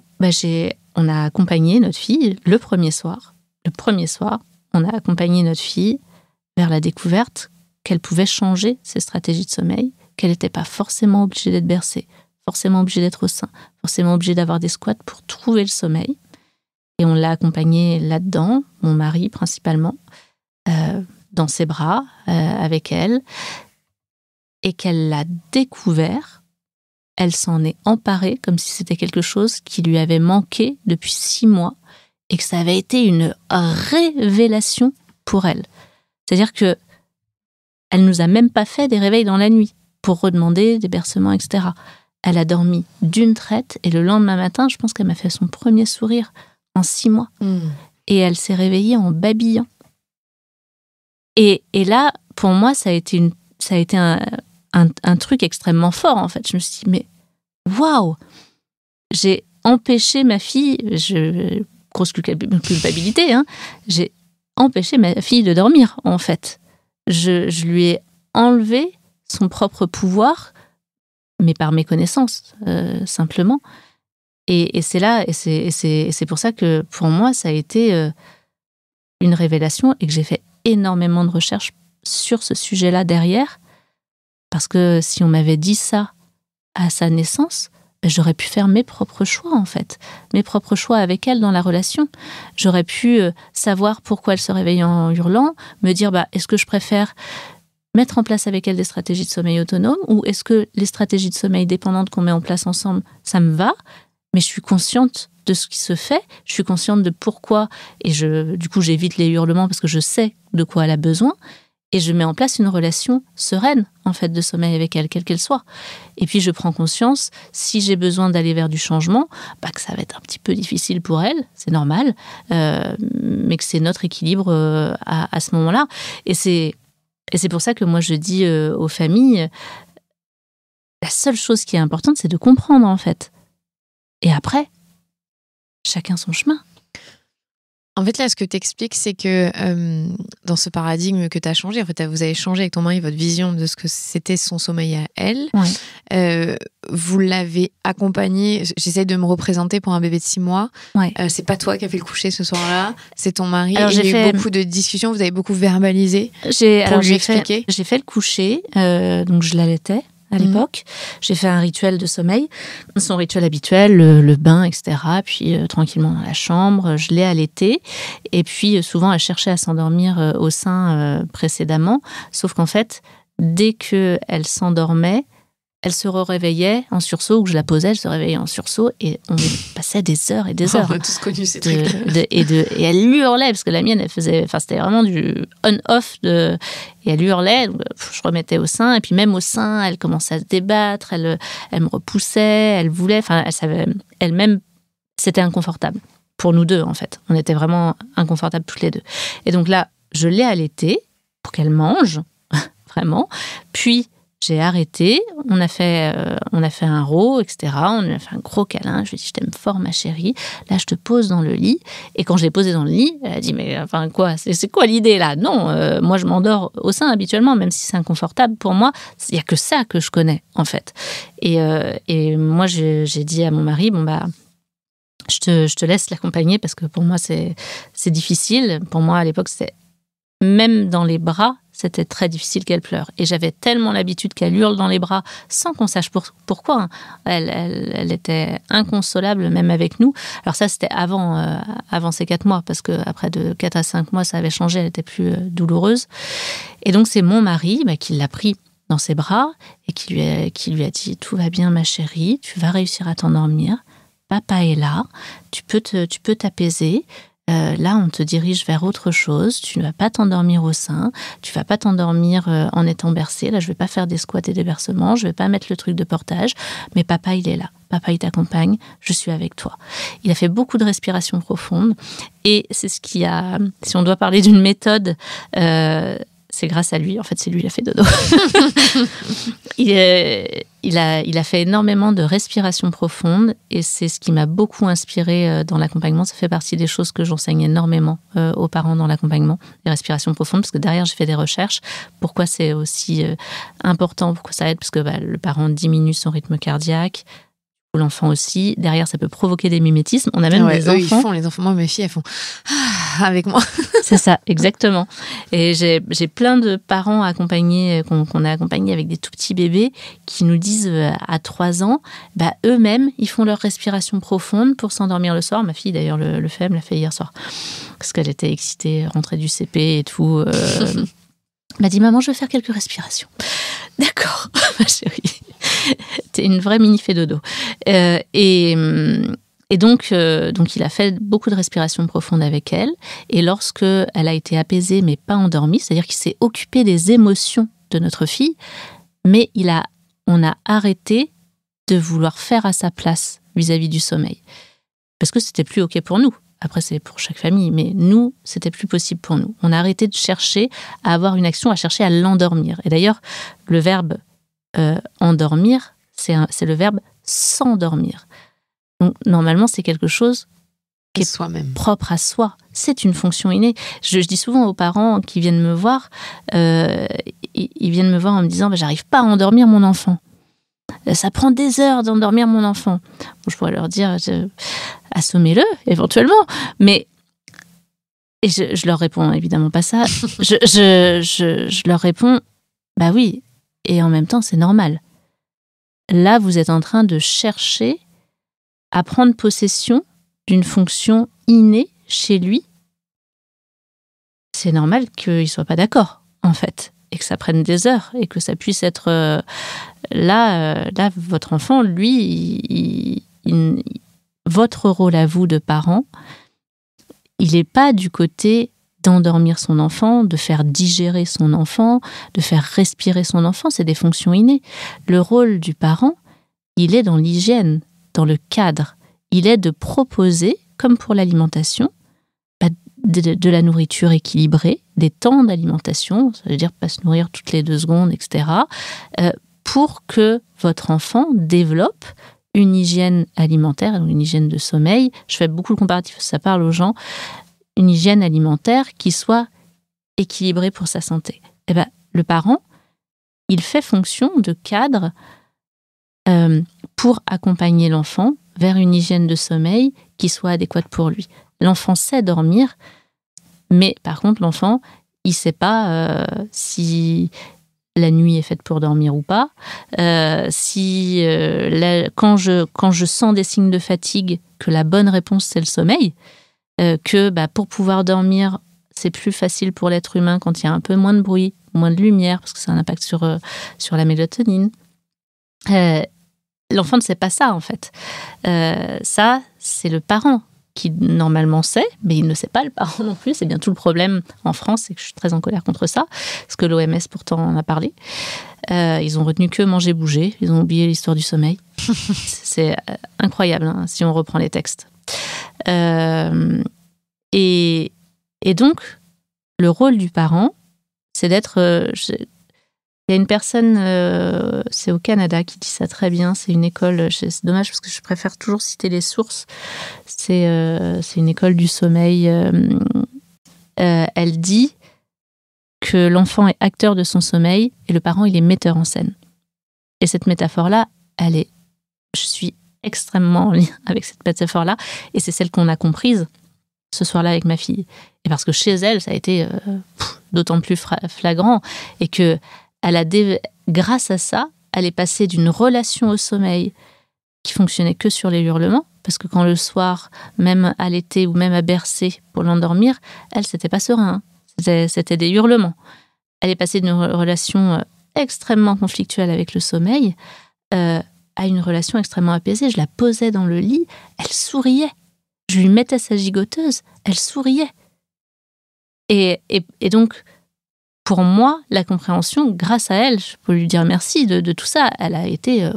on a accompagné notre fille le premier soir, on a accompagné notre fille vers la découverte qu'elle pouvait changer ses stratégies de sommeil, qu'elle n'était pas forcément obligée d'être bercée, forcément obligée d'être au sein, forcément obligée d'avoir des squats pour trouver le sommeil. Et on l'a accompagnée là-dedans, mon mari principalement, dans ses bras, avec elle, et qu'elle l'a découvert. Elle s'en est emparée comme si c'était quelque chose qui lui avait manqué depuis 6 mois et que ça avait été une révélation pour elle. C'est-à-dire que elle nous a même pas fait des réveils dans la nuit pour redemander des bercements, etc. Elle a dormi d'une traite et le lendemain matin, je pense qu'elle m'a fait son premier sourire en 6 mois. Et elle s'est réveillée en babillant. Et là, pour moi, ça a été un truc extrêmement fort, en fait. Je me suis dit, mais waouh! J'ai empêché ma fille, grosse culpabilité, hein, j'ai empêché ma fille de dormir, en fait. Je lui ai enlevé son propre pouvoir, mais par méconnaissance, simplement. Et c'est là, et c'est pour ça que, pour moi, ça a été une révélation et que j'ai fait énormément de recherches sur ce sujet-là derrière. Parce que si on m'avait dit ça à sa naissance, j'aurais pu faire mes propres choix, en fait. Mes propres choix avec elle dans la relation. J'aurais pu savoir pourquoi elle se réveillait en hurlant, me dire, est-ce que je préfère mettre en place avec elle des stratégies de sommeil autonomes ou est-ce que les stratégies de sommeil dépendantes qu'on met en place ensemble, ça me va, mais je suis consciente de ce qui se fait, je suis consciente de pourquoi, et du coup j'évite les hurlements parce que je sais de quoi elle a besoin. Et je mets en place une relation sereine, en fait, de sommeil avec elle, quelle qu'elle soit. Et puis, je prends conscience, si j'ai besoin d'aller vers du changement, que ça va être un petit peu difficile pour elle, c'est normal, mais que c'est notre équilibre à ce moment-là. Et c'est pour ça que moi, je dis aux familles, la seule chose qui est importante, c'est de comprendre, en fait. Et après, chacun son chemin. En fait, là, ce que tu expliques, c'est que dans ce paradigme que tu as changé, en fait, vous avez changé avec ton mari votre vision de ce que c'était son sommeil à elle. Ouais. Vous l'avez accompagné. J'essaie de me représenter pour un bébé de 6 mois. Ouais. C'est pas toi qui as fait le coucher ce soir-là, c'est ton mari. Alors, il y a eu beaucoup de discussions, vous avez beaucoup verbalisé pour lui expliquer. J'ai fait le coucher, donc je l'allaitais à l'époque. J'ai fait un rituel de sommeil, son rituel habituel, le bain, etc. Puis tranquillement dans la chambre, je l'ai allaitée. Et puis souvent, elle cherchait à s'endormir au sein précédemment. Sauf qu'en fait, dès qu'elle s'endormait, elle se réveillait en sursaut, ou que je la posais, elle se réveillait en sursaut, et on passait des heures et des heures. On a tous connu ces trucs-là. Et elle hurlait, parce que la mienne, c'était vraiment du on-off, et elle hurlait, donc je remettais au sein, et puis même au sein, elle commençait à se débattre, elle me repoussait, elle voulait, elle savait, elle-même, c'était inconfortable. Pour nous deux, en fait. On était vraiment inconfortables toutes les deux. Et donc là, je l'ai allaitée pour qu'elle mange, vraiment, puis J'ai arrêté, on a fait un row, etc. On a fait un gros câlin. Je lui ai dit, je t'aime fort, ma chérie. Là, je te pose dans le lit. Et quand je l'ai posé dans le lit, elle a dit, mais enfin quoi, c'est quoi l'idée là? Non, moi je m'endors au sein habituellement, même si c'est inconfortable pour moi. Il n'y a que ça que je connais, en fait. Et moi, j'ai dit à mon mari, je te laisse l'accompagner parce que pour moi, c'est difficile. Pour moi, à l'époque, c'était même dans les bras, c'était très difficile qu'elle pleure. Et j'avais tellement l'habitude qu'elle hurle dans les bras sans qu'on sache pourquoi. Elle était inconsolable, même avec nous. Alors ça, c'était avant ces 4 mois, parce qu'après de 4 à 5 mois, ça avait changé, elle était plus douloureuse. Et donc, c'est mon mari qui l'a pris dans ses bras et qui lui a dit « Tout va bien, ma chérie, tu vas réussir à t'endormir. Papa est là, tu peux t'apaiser. » Là, on te dirige vers autre chose. Tu ne vas pas t'endormir au sein. Tu ne vas pas t'endormir en étant bercé. Là, je ne vais pas faire des squats et des bercements. Je ne vais pas mettre le truc de portage. Mais papa, il est là. Papa, il t'accompagne. Je suis avec toi. Il a fait beaucoup de respiration profonde. Et c'est ce qui a... Si on doit parler d'une méthode... c'est grâce à lui. En fait, c'est lui qui a fait dodo. Il a fait énormément de respiration profonde et c'est ce qui m'a beaucoup inspirée dans l'accompagnement. Ça fait partie des choses que j'enseigne énormément aux parents dans l'accompagnement, les respirations profondes, parce que derrière, j'ai fait des recherches. Pourquoi c'est aussi important, pourquoi ça aide? Parce que le parent diminue son rythme cardiaque, l'enfant aussi. Derrière, ça peut provoquer des mimétismes. On a même des enfants. Les enfants. Moi, mes filles, elles font avec moi. C'est ça, exactement. Et j'ai plein de parents accompagnés, qu'on a accompagnés avec des tout petits bébés qui nous disent à 3 ans, eux-mêmes, ils font leur respiration profonde pour s'endormir le soir. Ma fille, d'ailleurs, le fait, elle me l'a fait hier soir. Parce qu'elle était excitée, rentrée du CP et tout. Elle m'a dit, maman, je vais faire quelques respirations. D'accord, ma chérie. T'es une vraie mini-fée dodo. Et donc, il a fait beaucoup de respiration profonde avec elle. Et lorsque elle a été apaisée, mais pas endormie, c'est-à-dire qu'il s'est occupé des émotions de notre fille, mais on a arrêté de vouloir faire à sa place vis-à-vis du sommeil. Parce que c'était plus OK pour nous. Après, c'est pour chaque famille, mais nous, c'était plus possible pour nous. On a arrêté de chercher à avoir une action, à chercher à l'endormir. Et d'ailleurs, le verbe endormir, c'est le verbe s'endormir. Donc, normalement, c'est quelque chose qui est soi-même, propre à soi. C'est une fonction innée. Je dis souvent aux parents qui viennent me voir, ils viennent me voir en me disant j'arrive pas à endormir mon enfant. Ça prend des heures d'endormir mon enfant. Bon, je pourrais leur dire assommez-le, éventuellement. Mais et je leur réponds évidemment pas ça. Je leur réponds oui. Et en même temps, c'est normal. Là, vous êtes en train de chercher à prendre possession d'une fonction innée chez lui. C'est normal qu'il ne soit pas d'accord, en fait, et que ça prenne des heures, et que ça puisse être... Là, votre enfant, lui, votre rôle à vous de parent, il n'est pas du côté d'endormir son enfant, de faire digérer son enfant, de faire respirer son enfant, c'est des fonctions innées. Le rôle du parent, il est dans l'hygiène, dans le cadre. Il est de proposer, comme pour l'alimentation, de la nourriture équilibrée, des temps d'alimentation, ça veut dire pas se nourrir toutes les 2 secondes, etc., pour que votre enfant développe une hygiène alimentaire, une hygiène de sommeil. Je fais beaucoup de comparatifs, ça parle aux gens. Une hygiène alimentaire qui soit équilibrée pour sa santé. Le parent, il fait fonction de cadre pour accompagner l'enfant vers une hygiène de sommeil qui soit adéquate pour lui. L'enfant sait dormir, mais par contre, l'enfant, il ne sait pas si la nuit est faite pour dormir ou pas. Quand je sens des signes de fatigue, que la bonne réponse, c'est le sommeil, que pour pouvoir dormir, c'est plus facile pour l'être humain quand il y a un peu moins de bruit, moins de lumière, parce que ça a un impact sur la mélatonine. L'enfant ne sait pas ça, en fait. Ça, c'est le parent qui, normalement, sait, mais il ne sait pas, le parent non plus. C'est bien tout le problème en France, c'est que je suis très en colère contre ça, parce que l'OMS, pourtant, en a parlé. Ils ont retenu que manger, bouger. Ils ont oublié l'histoire du sommeil. C'est incroyable, si on reprend les textes. Et donc, le rôle du parent, c'est d'être... Il y a une personne, c'est au Canada, qui dit ça très bien. C'est une école, c'est dommage parce que je préfère toujours citer les sources. C'est une école du sommeil. Elle dit que l'enfant est acteur de son sommeil et le parent, il est metteur en scène. Et cette métaphore-là, je suis extrêmement en lien avec cette métaphore-là. Et c'est celle qu'on a comprise ce soir-là avec ma fille. Et parce que chez elle, ça a été d'autant plus flagrant. Et que grâce à ça, elle est passée d'une relation au sommeil qui fonctionnait que sur les hurlements, parce que quand le soir, même à l'été ou même à bercer pour l'endormir, elle, c'était pas serein, c'était des hurlements. Elle est passée d'une relation extrêmement conflictuelle avec le sommeil à une relation extrêmement apaisée. Je la posais dans le lit, elle souriait. Je lui mettais sa gigoteuse, elle souriait. Et donc, pour moi, la compréhension, grâce à elle, je peux lui dire merci de tout ça, elle a été...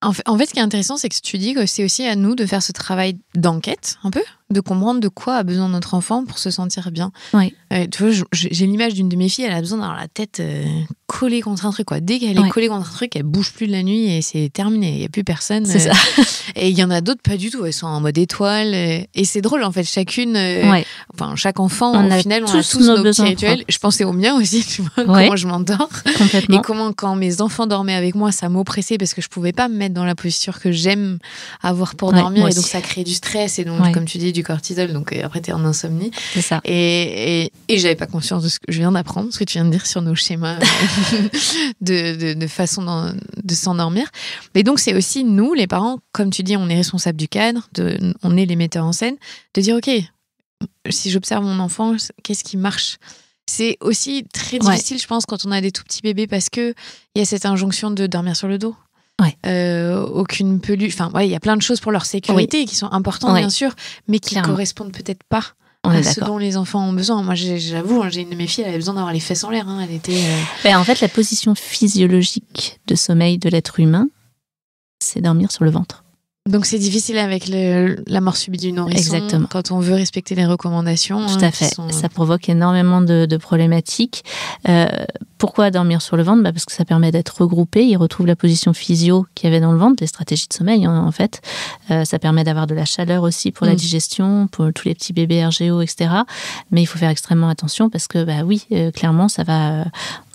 En fait, ce qui est intéressant, c'est que tu dis que c'est aussi à nous de faire ce travail d'enquête, un peu, de comprendre de quoi a besoin notre enfant pour se sentir bien. Oui. Tu vois, j'ai l'image d'une de mes filles, elle a besoin d'avoir la tête collée contre un truc, quoi. Dès qu'elle est collée contre un truc, elle bouge plus de la nuit et c'est terminé. Il n'y a plus personne. C'est ça. Et il y en a d'autres, pas du tout. Elles sont en mode étoile. Et c'est drôle, en fait. Enfin, chaque enfant, au final, on a tous nos petits rituels. Je pensais au mien aussi, tu vois, comment je m'endors. Complètement. Et comment, quand mes enfants dormaient avec moi, ça m'oppressait parce que je pouvais pas me mettre dans la posture que j'aime avoir pour dormir. Et donc, ça crée du stress. Et donc, comme tu dis, du cortisol. Donc, après, t'es en insomnie. C'est ça. Et j'avais pas conscience de ce que je viens d'apprendre, ce que tu viens de dire sur nos schémas de façon de s'endormir. Mais donc, c'est aussi nous, les parents, comme tu dis, on est responsable du cadre, on est les metteurs en scène, de dire, OK, si j'observe mon enfant, qu'est-ce qui marche ? C'est aussi très difficile, je pense, quand on a des tout petits bébés, parce qu'il y a cette injonction de dormir sur le dos. Aucune peluche. Enfin, il y a plein de choses pour leur sécurité qui sont importantes, bien sûr, mais qui ne correspondent peut-être pas à ce dont les enfants ont besoin. Moi, j'avoue, j'ai une de mes filles, elle avait besoin d'avoir les fesses en l'air. Elle était. En fait, la position physiologique de sommeil de l'être humain, c'est dormir sur le ventre. Donc c'est difficile avec la mort subite du nourrisson. Exactement. Quand on veut respecter les recommandations. Tout à fait. Ça provoque énormément de problématiques. Pourquoi dormir sur le ventre ? Parce que ça permet d'être regroupé. Il retrouve la position physio qu'il y avait dans le ventre, les stratégies de sommeil en fait. Ça permet d'avoir de la chaleur aussi pour la digestion, pour tous les petits bébés RGO, etc. Mais il faut faire extrêmement attention parce que clairement, ça va.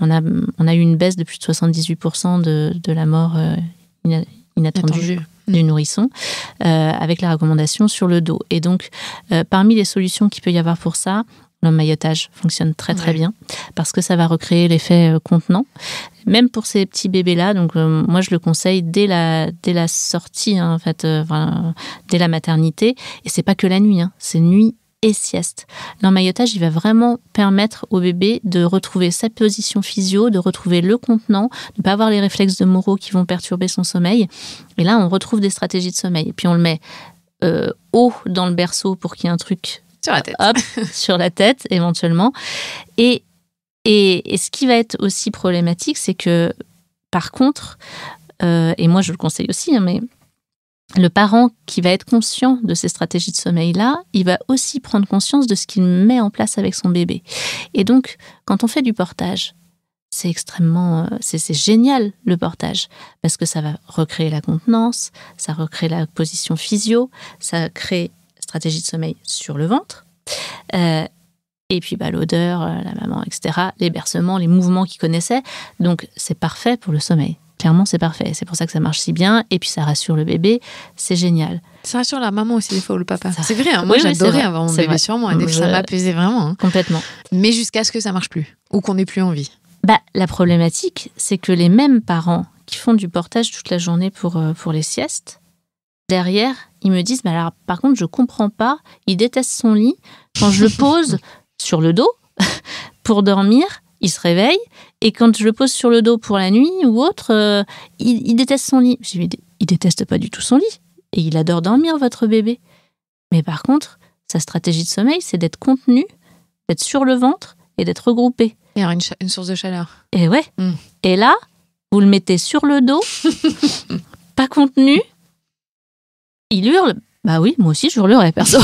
On a eu une baisse de plus de 78% de la mort inattendue du nourrisson, avec la recommandation sur le dos. Et donc, parmi les solutions qu'il peut y avoir pour ça, l'emmaillotage fonctionne très très bien, parce que ça va recréer l'effet contenant. Même pour ces petits bébés-là, donc moi je le conseille dès la sortie, en fait, dès la maternité. Et c'est pas que la nuit, c'est nuit et sieste. L'emmaillotage, il va vraiment permettre au bébé de retrouver sa position physio, de retrouver le contenant, de ne pas avoir les réflexes de Moro qui vont perturber son sommeil. Et là, on retrouve des stratégies de sommeil. Et puis, on le met haut dans le berceau pour qu'il y ait un truc sur la tête, sur la tête éventuellement. Et ce qui va être aussi problématique, c'est que, par contre, et moi je le conseille aussi, mais le parent qui va être conscient de ces stratégies de sommeil-là, il va aussi prendre conscience de ce qu'il met en place avec son bébé. Et donc, quand on fait du portage, c'est extrêmement... c'est génial, le portage, parce que ça va recréer la contenance, ça recrée la position physio, ça crée stratégie de sommeil sur le ventre, et puis l'odeur, la maman, etc., les bercements, les mouvements qu'il connaissait. Donc, c'est parfait pour le sommeil. Clairement, c'est parfait. C'est pour ça que ça marche si bien. Et puis, ça rassure le bébé. C'est génial. Ça rassure la maman aussi, des fois, ou le papa. C'est vrai, moi, j'adorais avoir mon bébé sur moi. Ça m'apaisait vraiment. Complètement. Mais jusqu'à ce que ça marche plus. Ou qu'on n'ait plus envie. La problématique, c'est que les mêmes parents qui font du portage toute la journée pour les siestes, derrière, ils me disent, alors, par contre, je comprends pas. Il déteste son lit. Quand je le pose sur le dos pour dormir, il se réveille, et quand je le pose sur le dos pour la nuit ou autre, il déteste son lit. Je dis, il déteste pas du tout son lit, et il adore dormir, votre bébé. Mais par contre, sa stratégie de sommeil, c'est d'être contenu, d'être sur le ventre et d'être regroupé. Et avoir une source de chaleur. Et ouais. Et là, vous le mettez sur le dos, pas contenu, il hurle. Bah oui, moi aussi je hurlerais, perso.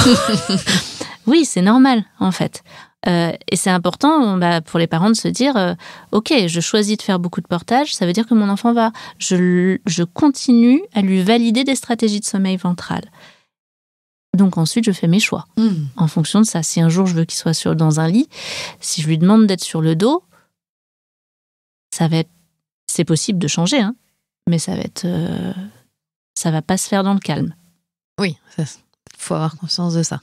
Oui, c'est normal, en fait. Et c'est important pour les parents de se dire ok, je choisis de faire beaucoup de portage, ça veut dire que mon enfant va. Je continue à lui valider des stratégies de sommeil ventral. Donc ensuite, je fais mes choix en fonction de ça. Si un jour je veux qu'il soit dans un lit, si je lui demande d'être sur le dos, c'est possible de changer, hein, mais ça va pas se faire dans le calme. Oui, faut avoir conscience de ça.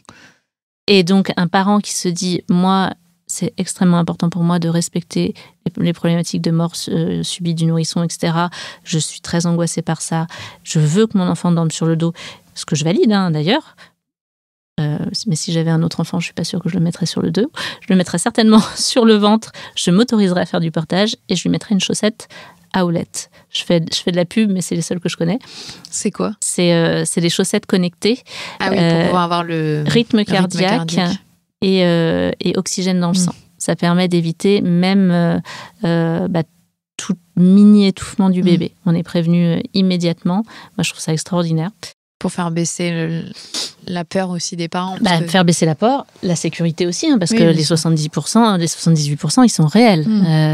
Et donc, un parent qui se dit, moi, c'est extrêmement important pour moi de respecter les problématiques de mort subie du nourrisson, etc. Je suis très angoissée par ça. Je veux que mon enfant dorme sur le dos. Ce que je valide, hein, d'ailleurs. Mais si j'avais un autre enfant, je ne suis pas sûre que je le mettrais sur le dos. Je le mettrais certainement sur le ventre. Je m'autoriserais à faire du portage et je lui mettrais une chaussette à houlettes. Je fais de la pub, mais c'est les seules que je connais. C'est quoi ? C'est des chaussettes connectées. Ah oui, pour pouvoir avoir le rythme cardiaque. Et oxygène dans le sang. Ça permet d'éviter même tout mini-étouffement du bébé. On est prévenu immédiatement. Moi, je trouve ça extraordinaire. Pour faire baisser la peur aussi des parents. Faire baisser la peur, la sécurité aussi, hein, parce que les 70%, les 78%, ils sont réels.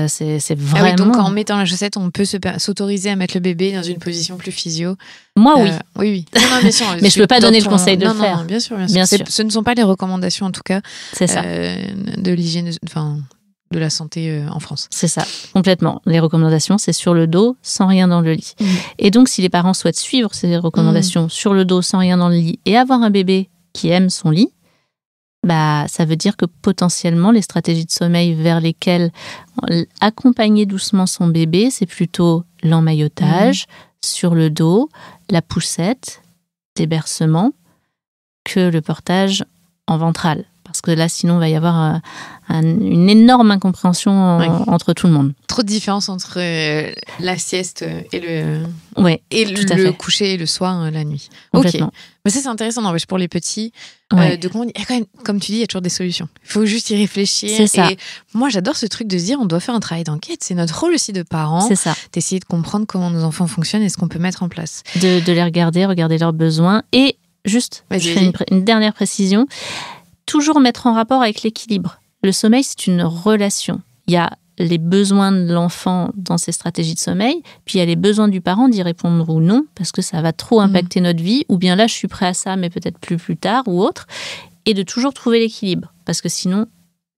C'est vraiment... Ah oui, donc en mettant la chaussette, on peut s'autoriser à mettre le bébé dans une position plus physio. Moi, oui. Oui. Non, bien sûr, mais je ne peux pas donner le conseil de le faire. Non, bien sûr. Ce ne sont pas les recommandations, en tout cas, c'est ça. De l'hygiène... de la santé en France. C'est ça, complètement. Les recommandations, c'est sur le dos, sans rien dans le lit. Et donc, si les parents souhaitent suivre ces recommandations sur le dos, sans rien dans le lit, et avoir un bébé qui aime son lit, ça veut dire que potentiellement, les stratégies de sommeil vers lesquelles accompagner doucement son bébé, c'est plutôt l'emmaillotage sur le dos, la poussette, des bercements, que le portage en ventral. Parce que là, sinon, il va y avoir une énorme incompréhension entre tout le monde. Trop de différence entre la sieste et le coucher le soir, la nuit. Complètement. Ok. Mais ça, c'est intéressant, n'empêche, pour les petits. Il y a quand même, comme tu dis, il y a toujours des solutions. Il faut juste y réfléchir. C'est ça. Et moi, j'adore ce truc de se dire, on doit faire un travail d'enquête. C'est notre rôle aussi de parents. C'est ça. D'essayer de comprendre comment nos enfants fonctionnent et ce qu'on peut mettre en place. De les regarder leurs besoins. Et juste, je fais une dernière précision. Toujours mettre en rapport avec l'équilibre. Le sommeil, c'est une relation. Il y a les besoins de l'enfant dans ses stratégies de sommeil, puis il y a les besoins du parent d'y répondre ou non, parce que ça va trop impacter notre vie, ou bien là, je suis prêt à ça, mais peut-être plus tard, ou autre, et de toujours trouver l'équilibre, parce que sinon,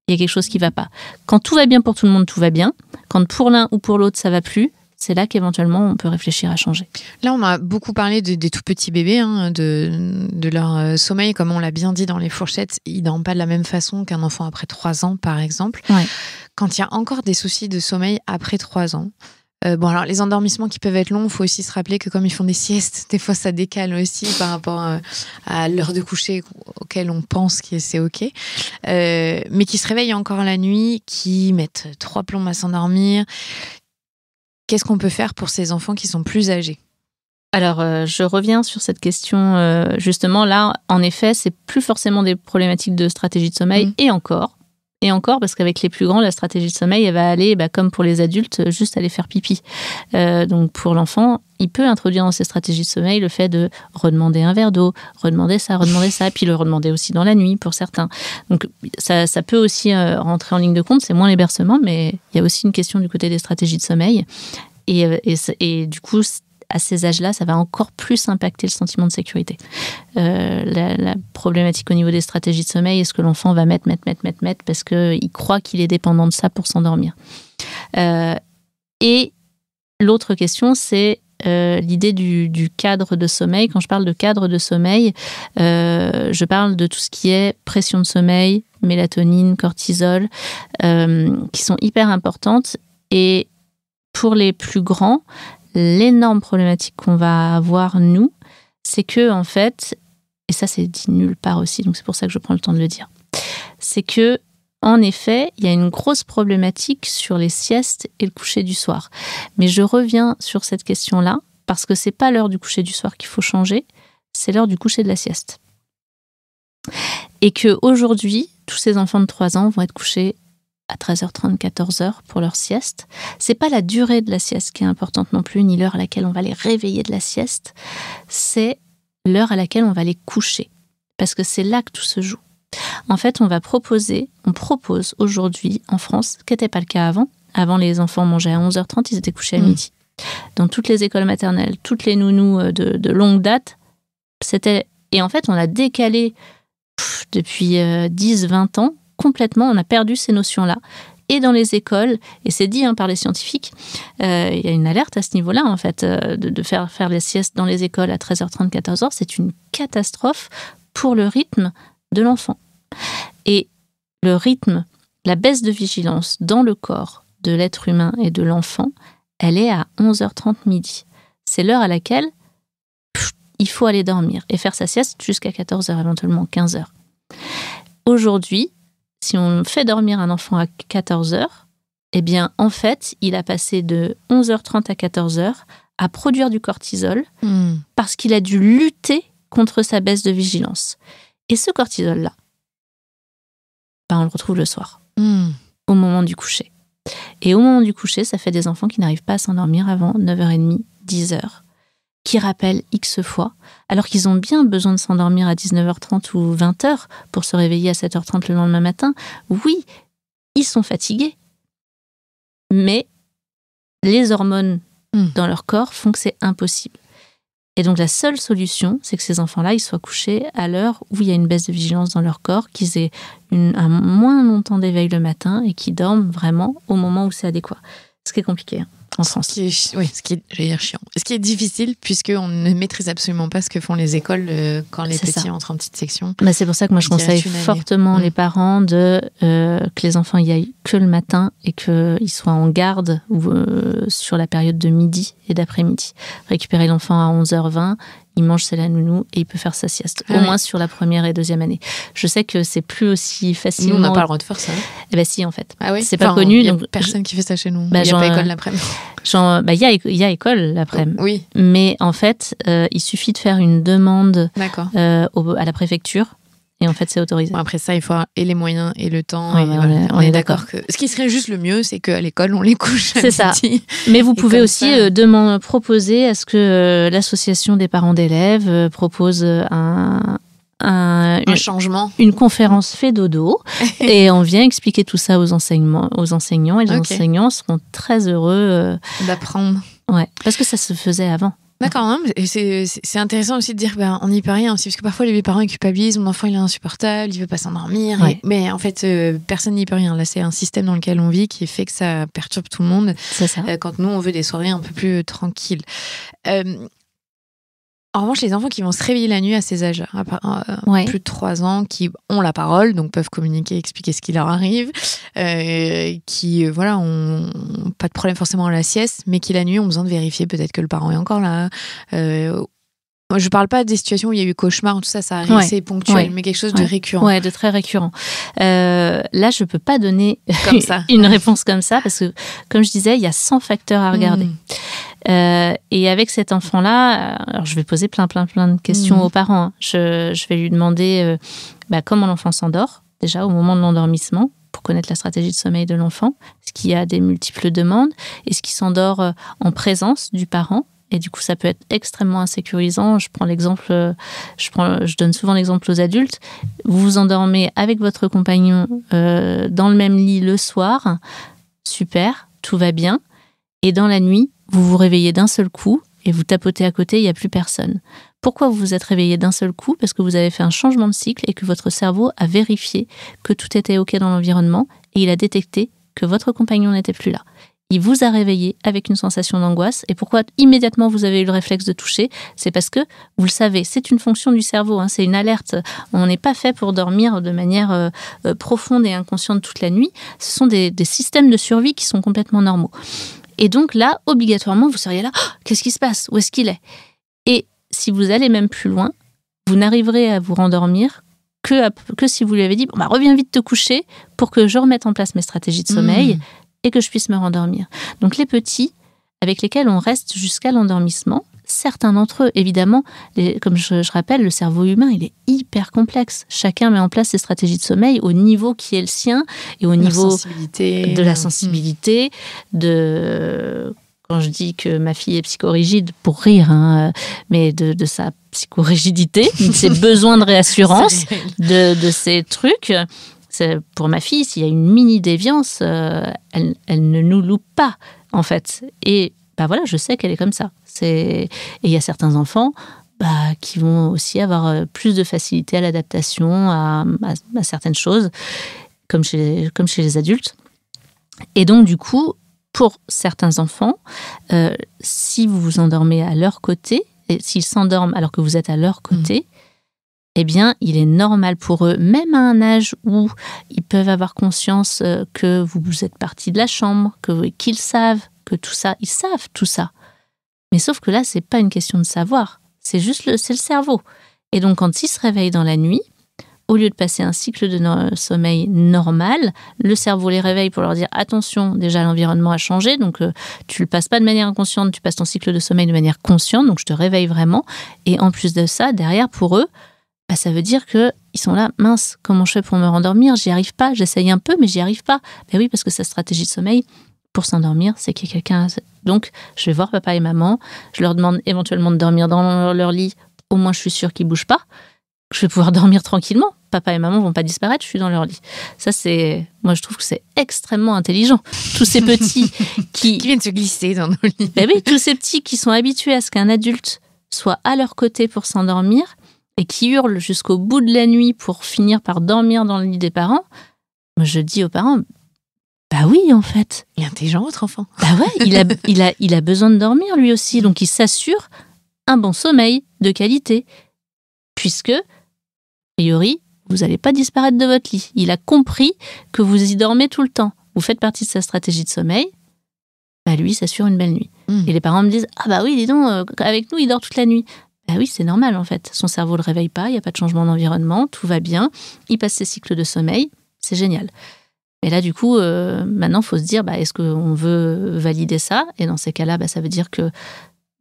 il y a quelque chose qui ne va pas. Quand tout va bien pour tout le monde, tout va bien. Quand pour l'un ou pour l'autre, ça ne va plus, c'est là qu'éventuellement, on peut réfléchir à changer. Là, on a beaucoup parlé des tout petits bébés, de leur sommeil. Comme on l'a bien dit dans les fourchettes, ils ne dorment pas de la même façon qu'un enfant après 3 ans, par exemple. Ouais. Quand il y a encore des soucis de sommeil après 3 ans, alors les endormissements qui peuvent être longs, il faut aussi se rappeler que comme ils font des siestes, des fois ça décale aussi par rapport à l'heure de coucher auquel on pense que c'est OK. Mais qui se réveillent encore la nuit, qui mettent 3 plombs à s'endormir. Qu'est-ce qu'on peut faire pour ces enfants qui sont plus âgés ? Alors, je reviens sur cette question. Justement, là, en effet, c'est plus forcément des problématiques de stratégie de sommeil, et encore, parce qu'avec les plus grands, la stratégie de sommeil, elle va aller, comme pour les adultes, juste aller faire pipi. Donc, pour l'enfant, il peut introduire dans ses stratégies de sommeil le fait de redemander un verre d'eau, redemander ça, puis le redemander aussi dans la nuit pour certains. Donc, ça peut aussi rentrer en ligne de compte. C'est moins les bercements, mais il y a aussi une question du côté des stratégies de sommeil. Et du coup, à ces âges-là, ça va encore plus impacter le sentiment de sécurité. La problématique au niveau des stratégies de sommeil, est-ce que l'enfant va mettre parce qu'il croit qu'il est dépendant de ça pour s'endormir. Et l'autre question, c'est l'idée du cadre de sommeil. Quand je parle de cadre de sommeil, je parle de tout ce qui est pression de sommeil, mélatonine, cortisol, qui sont hyper importantes. Et pour les plus grands, l'énorme problématique qu'on va avoir, nous, c'est que, en fait, et ça c'est dit nulle part aussi, donc c'est pour ça que je prends le temps de le dire, c'est que, en effet, il y a une grosse problématique sur les siestes et le coucher du soir. Mais je reviens sur cette question-là, parce que c'est pas l'heure du coucher du soir qu'il faut changer, c'est l'heure du coucher de la sieste. Et qu'aujourd'hui, tous ces enfants de 3 ans vont être couchés à 13h30, 14h pour leur sieste. C'est pas la durée de la sieste qui est importante non plus, ni l'heure à laquelle on va les réveiller de la sieste. C'est l'heure à laquelle on va les coucher. Parce que c'est là que tout se joue. En fait, on propose aujourd'hui en France, ce qui n'était pas le cas avant. Avant, les enfants mangeaient à 11h30, ils étaient couchés à midi. Dans toutes les écoles maternelles, toutes les nounous de longue date, c'était... Et en fait, on a décalé depuis 10-20 ans, complètement, on a perdu ces notions-là. Et dans les écoles, et c'est dit par les scientifiques, il y a une alerte à ce niveau-là, en fait, de faire les siestes dans les écoles à 13h30, 14h, c'est une catastrophe pour le rythme de l'enfant. Et le rythme, la baisse de vigilance dans le corps de l'être humain et de l'enfant, elle est à 11h30 midi. C'est l'heure à laquelle il faut aller dormir et faire sa sieste jusqu'à 14h, éventuellement 15h. Aujourd'hui, si on fait dormir un enfant à 14h, eh bien, en fait, il a passé de 11h30 à 14h à produire du cortisol parce qu'il a dû lutter contre sa baisse de vigilance. Et ce cortisol-là, on le retrouve le soir, au moment du coucher. Et au moment du coucher, ça fait des enfants qui n'arrivent pas à s'endormir avant 9h30, 10h, qui rappellent X fois, alors qu'ils ont bien besoin de s'endormir à 19h30 ou 20h pour se réveiller à 7h30 le lendemain matin. Oui, ils sont fatigués, mais les hormones dans leur corps font que c'est impossible. Et donc la seule solution, c'est que ces enfants-là, ils soient couchés à l'heure où il y a une baisse de vigilance dans leur corps, qu'ils aient un moins longtemps d'éveil le matin et qu'ils dorment vraiment au moment où c'est adéquat. Ce qui est compliqué en France. Ce qui est chiant. Ce qui est difficile, puisqu'on ne maîtrise absolument pas ce que font les écoles quand les petits entrent en petite section. C'est pour ça que moi, je conseille fortement les parents que les enfants y aillent que le matin et qu'ils soient en garde sur la période de midi et d'après-midi. Récupérer l'enfant à 11h20, il mange c'est la nounou et il peut faire sa sieste. Au moins sur la première et deuxième année. Je sais que c'est plus aussi facilement... Nous, on n'a pas le droit de faire ça. Eh bien si, en fait. Ah oui, c'est pas connu. Il n'y a personne qui fait ça chez nous. Il n'y a pas école l'après-midi. Il y a école l'après-midi. Oui. Mais en fait, il suffit de faire une demande à la préfecture. Et en fait, c'est autorisé. Bon, après ça, il faut avoir et les moyens et le temps. On est d'accord. Ce qui serait juste le mieux, c'est qu'à l'école, on les couche. C'est ça. Mais vous pouvez aussi proposer à ce que l'association des parents d'élèves propose un changement. Une conférence fait dodo. Et on vient expliquer tout ça aux enseignants. Et les enseignants seront très heureux d'apprendre. Ouais, parce que ça se faisait avant. D'accord, hein, c'est intéressant aussi de dire on n'y peut rien aussi, parce que parfois les parents ils culpabilisent, mon enfant il est insupportable, il veut pas s'endormir, mais en fait personne n'y peut rien. Là c'est un système dans lequel on vit qui fait que ça perturbe tout le monde. C'est ça. Quand nous on veut des soirées un peu plus tranquilles. En revanche, les enfants qui vont se réveiller la nuit à ces âges, plus de 3 ans, qui ont la parole, donc peuvent communiquer, expliquer ce qui leur arrive, qui ont pas de problème forcément à la sieste, mais qui la nuit ont besoin de vérifier peut-être que le parent est encore là. Je parle pas des situations où il y a eu cauchemar, tout ça, ça arrive, c'est ponctuel, mais quelque chose de récurrent. Ouais, de très récurrent. Là, je peux pas donner une réponse comme ça, parce que, comme je disais, il y a 100 facteurs à regarder. Et avec cet enfant-là, alors je vais poser plein de questions aux parents. Je vais lui demander comment l'enfant s'endort, déjà au moment de l'endormissement, pour connaître la stratégie de sommeil de l'enfant. Est-ce qu'il y a des multiples demandes? Est-ce qu'il s'endort en présence du parent? Et du coup, ça peut être extrêmement insécurisant. Je donne souvent l'exemple aux adultes. Vous vous endormez avec votre compagnon dans le même lit le soir. Super, tout va bien. Et dans la nuit, vous vous réveillez d'un seul coup et vous tapotez à côté, il n'y a plus personne. Pourquoi vous vous êtes réveillé d'un seul coup? Parce que vous avez fait un changement de cycle et que votre cerveau a vérifié que tout était OK dans l'environnement et il a détecté que votre compagnon n'était plus là. Il vous a réveillé avec une sensation d'angoisse. Et pourquoi immédiatement vous avez eu le réflexe de toucher? C'est parce que, vous le savez, c'est une fonction du cerveau, c'est une alerte. On n'est pas fait pour dormir de manière profonde et inconsciente toute la nuit. Ce sont des systèmes de survie qui sont complètement normaux. Et donc là, obligatoirement, vous seriez là, qu'est-ce qui se passe? Où est-ce qu'il est? Et si vous allez même plus loin, vous n'arriverez à vous rendormir que si vous lui avez dit, reviens vite te coucher pour que je remette en place mes stratégies de sommeil et que je puisse me rendormir. Donc les petits, avec lesquels on reste jusqu'à l'endormissement, certains d'entre eux, évidemment, comme je rappelle, le cerveau humain, il est hyper complexe. Chacun met en place ses stratégies de sommeil au niveau qui est le sien et au niveau de la sensibilité, de quand je dis que ma fille est psychorigide, pour rire, hein, mais de sa psychorigidité, de ses besoins de réassurance, de ces trucs. Pour ma fille, s'il y a une mini déviance, elle ne nous loupe pas, en fait. Et voilà, je sais qu'elle est comme ça. Et il y a certains enfants qui vont aussi avoir plus de facilité à l'adaptation à certaines choses, comme chez les adultes. Et donc, du coup, pour certains enfants, si vous vous endormez à leur côté, et s'ils s'endorment alors que vous êtes à leur côté, eh bien, il est normal pour eux, même à un âge où ils peuvent avoir conscience que vous êtes partis de la chambre, qu'ils savent que tout ça, ils savent tout ça. Mais sauf que là, c'est pas une question de savoir, c'est le cerveau. Et donc, quand ils se réveillent dans la nuit, au lieu de passer un cycle de sommeil normal, le cerveau les réveille pour leur dire « Attention, déjà l'environnement a changé, donc tu le passes pas de manière inconsciente, tu passes ton cycle de sommeil de manière consciente, donc je te réveille vraiment. » Et en plus de ça, derrière, pour eux, ça veut dire qu'ils sont là, mince, comment je fais pour me rendormir? J'y arrive pas, j'essaye un peu, mais j'y arrive pas. Ben oui, parce que sa stratégie de sommeil, pour s'endormir, c'est qu'il y a quelqu'un. Donc, je vais voir papa et maman, je leur demande éventuellement de dormir dans leur lit, au moins je suis sûre qu'ils bougent pas. Je vais pouvoir dormir tranquillement. Papa et maman vont pas disparaître, je suis dans leur lit. Ça, moi, je trouve que c'est extrêmement intelligent. Tous ces petits qui viennent se glisser dans nos lits. Ben oui, tous ces petits qui sont habitués à ce qu'un adulte soit à leur côté pour s'endormir et qui hurlent jusqu'au bout de la nuit pour finir par dormir dans le lit des parents. Moi, je dis aux parents, oui, en fait. Il est intelligent, votre enfant. Ouais, il a besoin de dormir, lui aussi. Donc, il s'assure un bon sommeil de qualité. Puisque, a priori, vous n'allez pas disparaître de votre lit. Il a compris que vous y dormez tout le temps. Vous faites partie de sa stratégie de sommeil. Lui, il s'assure une belle nuit. Et les parents me disent, oui, dis donc, avec nous, il dort toute la nuit. Oui, c'est normal, en fait. Son cerveau ne le réveille pas, il n'y a pas de changement d'environnement, tout va bien. Il passe ses cycles de sommeil, c'est génial. Et là, du coup, maintenant, il faut se dire, est-ce qu'on veut valider ça? Et dans ces cas-là, ça veut dire qu'il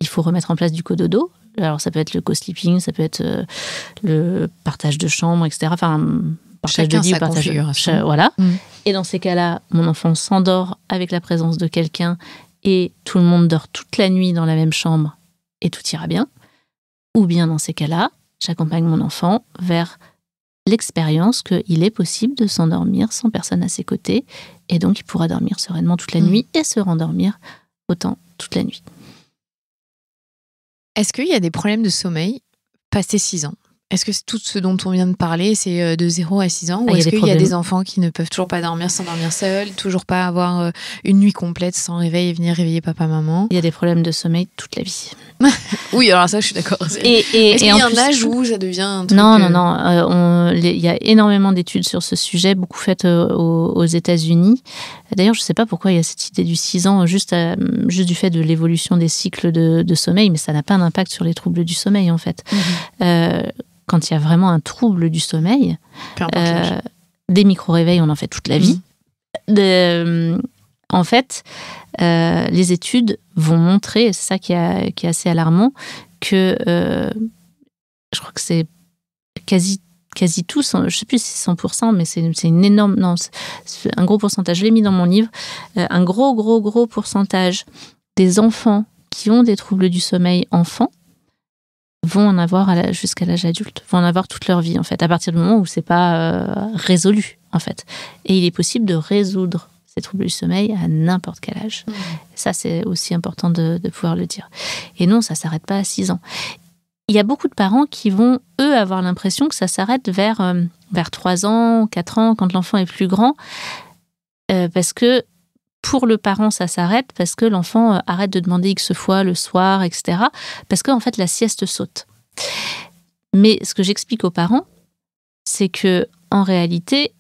faut remettre en place du cododo. Alors, ça peut être le co-sleeping, ça peut être le partage de chambre, etc. Enfin, partage de lit, partage de... Voilà. Et dans ces cas-là, mon enfant s'endort avec la présence de quelqu'un et tout le monde dort toute la nuit dans la même chambre et tout ira bien. Ou bien, dans ces cas-là, j'accompagne mon enfant vers l'expérience qu'il est possible de s'endormir sans personne à ses côtés. Et donc, il pourra dormir sereinement toute la nuit et se rendormir autant toute la nuit. Est-ce qu'il y a des problèmes de sommeil passé 6 ans? Est-ce que tout ce dont on vient de parler, c'est de 0 à 6 ans? Ou est-ce qu'il y a des enfants qui ne peuvent toujours pas s'endormir seuls, toujours pas avoir une nuit complète sans réveil et venir réveiller papa, maman? Il y a des problèmes de sommeil toute la vie. Oui, alors ça, je suis d'accord. Est-ce qu'il y a un âge où ça devient un truc... Non. Il y a énormément d'études sur ce sujet, beaucoup faites aux États-Unis. D'ailleurs, je ne sais pas pourquoi il y a cette idée du 6 ans, juste du fait de l'évolution des cycles de sommeil, mais ça n'a pas d'impact sur les troubles du sommeil, en fait. Quand il y a vraiment un trouble du sommeil, des micro-réveils, on en fait toute la vie. En fait, les études vont montrer, et c'est ça qui est assez alarmant, que je crois que c'est quasi tous, je ne sais plus si c'est 100%, mais c'est une énorme... Non, c'est un gros pourcentage. Je l'ai mis dans mon livre. Un gros pourcentage des enfants qui ont des troubles du sommeil enfants vont en avoir jusqu'à l'âge adulte, vont en avoir toute leur vie, en fait, à partir du moment où c'est pas résolu, en fait. Et il est possible de résoudre ces troubles du sommeil à n'importe quel âge. Ça, c'est aussi important de pouvoir le dire. Et non, ça s'arrête pas à 6 ans. Il y a beaucoup de parents qui vont, eux, avoir l'impression que ça s'arrête vers 3 ans, 4 ans, quand l'enfant est plus grand, parce que pour le parent, ça s'arrête parce que l'enfant arrête de demander X fois le soir, etc. Parce qu'en fait, la sieste saute. Mais ce que j'explique aux parents, c'est que en réalité,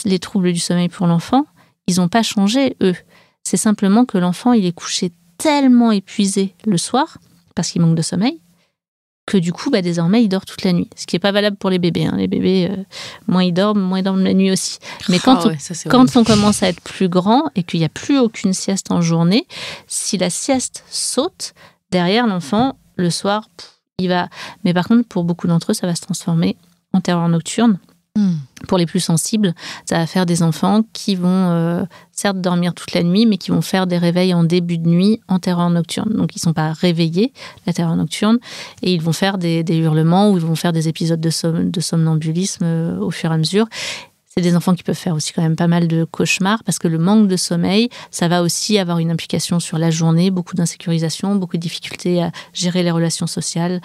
les troubles du sommeil pour l'enfant, ils n'ont pas changé, eux. C'est simplement que l'enfant, il est couché tellement épuisé le soir, parce qu'il manque de sommeil, que du coup, désormais, il dort toute la nuit. Ce qui n'est pas valable pour les bébés. Les bébés, moins ils dorment la nuit aussi. Mais quand on commence à être plus grand et qu'il n'y a plus aucune sieste en journée, si la sieste saute, derrière l'enfant, le soir, il va... Mais par contre, pour beaucoup d'entre eux, ça va se transformer en terreur nocturne. Pour les plus sensibles, ça va faire des enfants qui vont certes dormir toute la nuit, mais qui vont faire des réveils en début de nuit en terreur nocturne. Donc, ils ne sont pas réveillés, la terreur nocturne, et ils vont faire des hurlements ou ils vont faire des épisodes de somnambulisme au fur et à mesure. C'est des enfants qui peuvent faire aussi quand même pas mal de cauchemars parce que le manque de sommeil, ça va aussi avoir une implication sur la journée, beaucoup d'insécurisation, beaucoup de difficultés à gérer les relations sociales,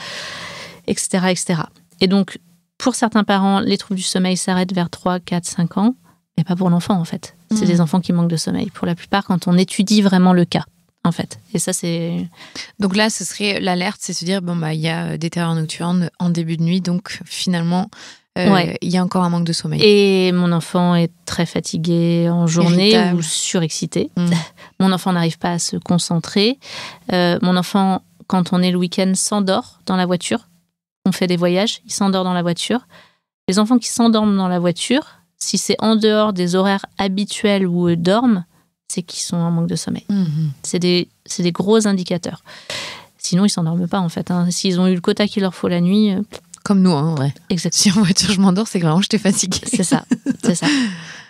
etc., etc. Et donc, pour certains parents, les troubles du sommeil s'arrêtent vers 3, 4, 5 ans, mais pas pour l'enfant, en fait. C'est des enfants qui manquent de sommeil, pour la plupart, quand on étudie vraiment le cas, en fait. Et ça, c'est... Donc là, ce serait l'alerte, c'est se dire, il y a des terreurs nocturnes en début de nuit, donc finalement, il y a encore un manque de sommeil. Et mon enfant est très fatigué en journée irritable ou surexcité. Mon enfant n'arrive pas à se concentrer. Mon enfant, quand on est le week-end, s'endort dans la voiture. On fait des voyages, il s'endort dans la voiture. Les enfants qui s'endorment dans la voiture, si c'est en dehors des horaires habituels où eux dorment, c'est qu'ils sont en manque de sommeil. C'est des gros indicateurs. Sinon, ils ne s'endorment pas, en fait. S'ils ont eu le quota qu'il leur faut la nuit... Comme nous, en vrai. Exactement. Si en voiture je m'endors, c'est que vraiment j'étais fatiguée. C'est ça.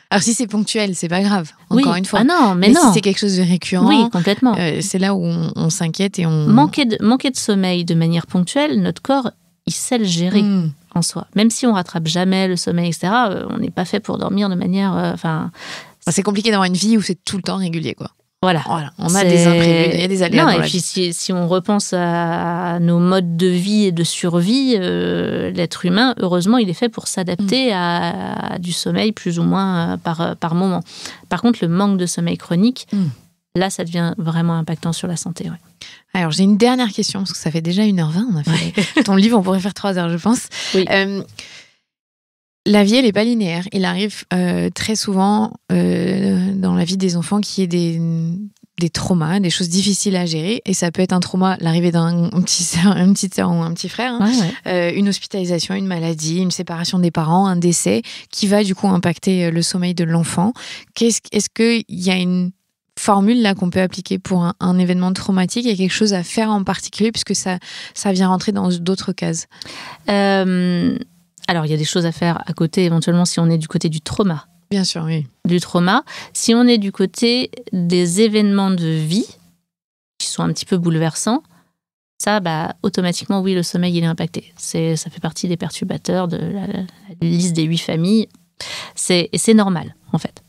Alors si c'est ponctuel, c'est pas grave. Encore une fois. Ah non, mais si non. c'est quelque chose de récurrent, oui, complètement. C'est là où on s'inquiète et on... Manquer de sommeil de manière ponctuelle, notre corps, il sait le gérer en soi. Même si on rattrape jamais le sommeil, etc., on n'est pas fait pour dormir de manière... c'est compliqué d'avoir une vie où c'est tout le temps régulier, quoi. Voilà. On a des imprévus, il y a des aléas. Non, et puis si on repense à nos modes de vie et de survie, l'être humain, heureusement, il est fait pour s'adapter à du sommeil plus ou moins par moment. Par contre, le manque de sommeil chronique, là, ça devient vraiment impactant sur la santé. Ouais. Alors, j'ai une dernière question, parce que ça fait déjà 1h20. On a fait ton livre, on pourrait faire 3 heures, je pense. Oui. La vie, elle n'est pas linéaire. Il arrive très souvent dans la vie des enfants qu'il y ait des traumas, des choses difficiles à gérer. Et ça peut être un trauma, l'arrivée une petite sœur ou un petit frère, une hospitalisation, une maladie, une séparation des parents, un décès, qui va du coup impacter le sommeil de l'enfant. Est-ce qu'il y a une formule là qu'on peut appliquer pour un événement traumatique? Il y a quelque chose à faire en particulier, puisque ça vient rentrer dans d'autres cases. Alors, il y a des choses à faire à côté, éventuellement, si on est du côté du trauma. Bien sûr, oui. Du trauma. Si on est du côté des événements de vie, qui sont un petit peu bouleversants, ça, automatiquement, oui, le sommeil, il est impacté. Ça fait partie des perturbateurs de la liste des 8 familles. Et c'est normal, en fait.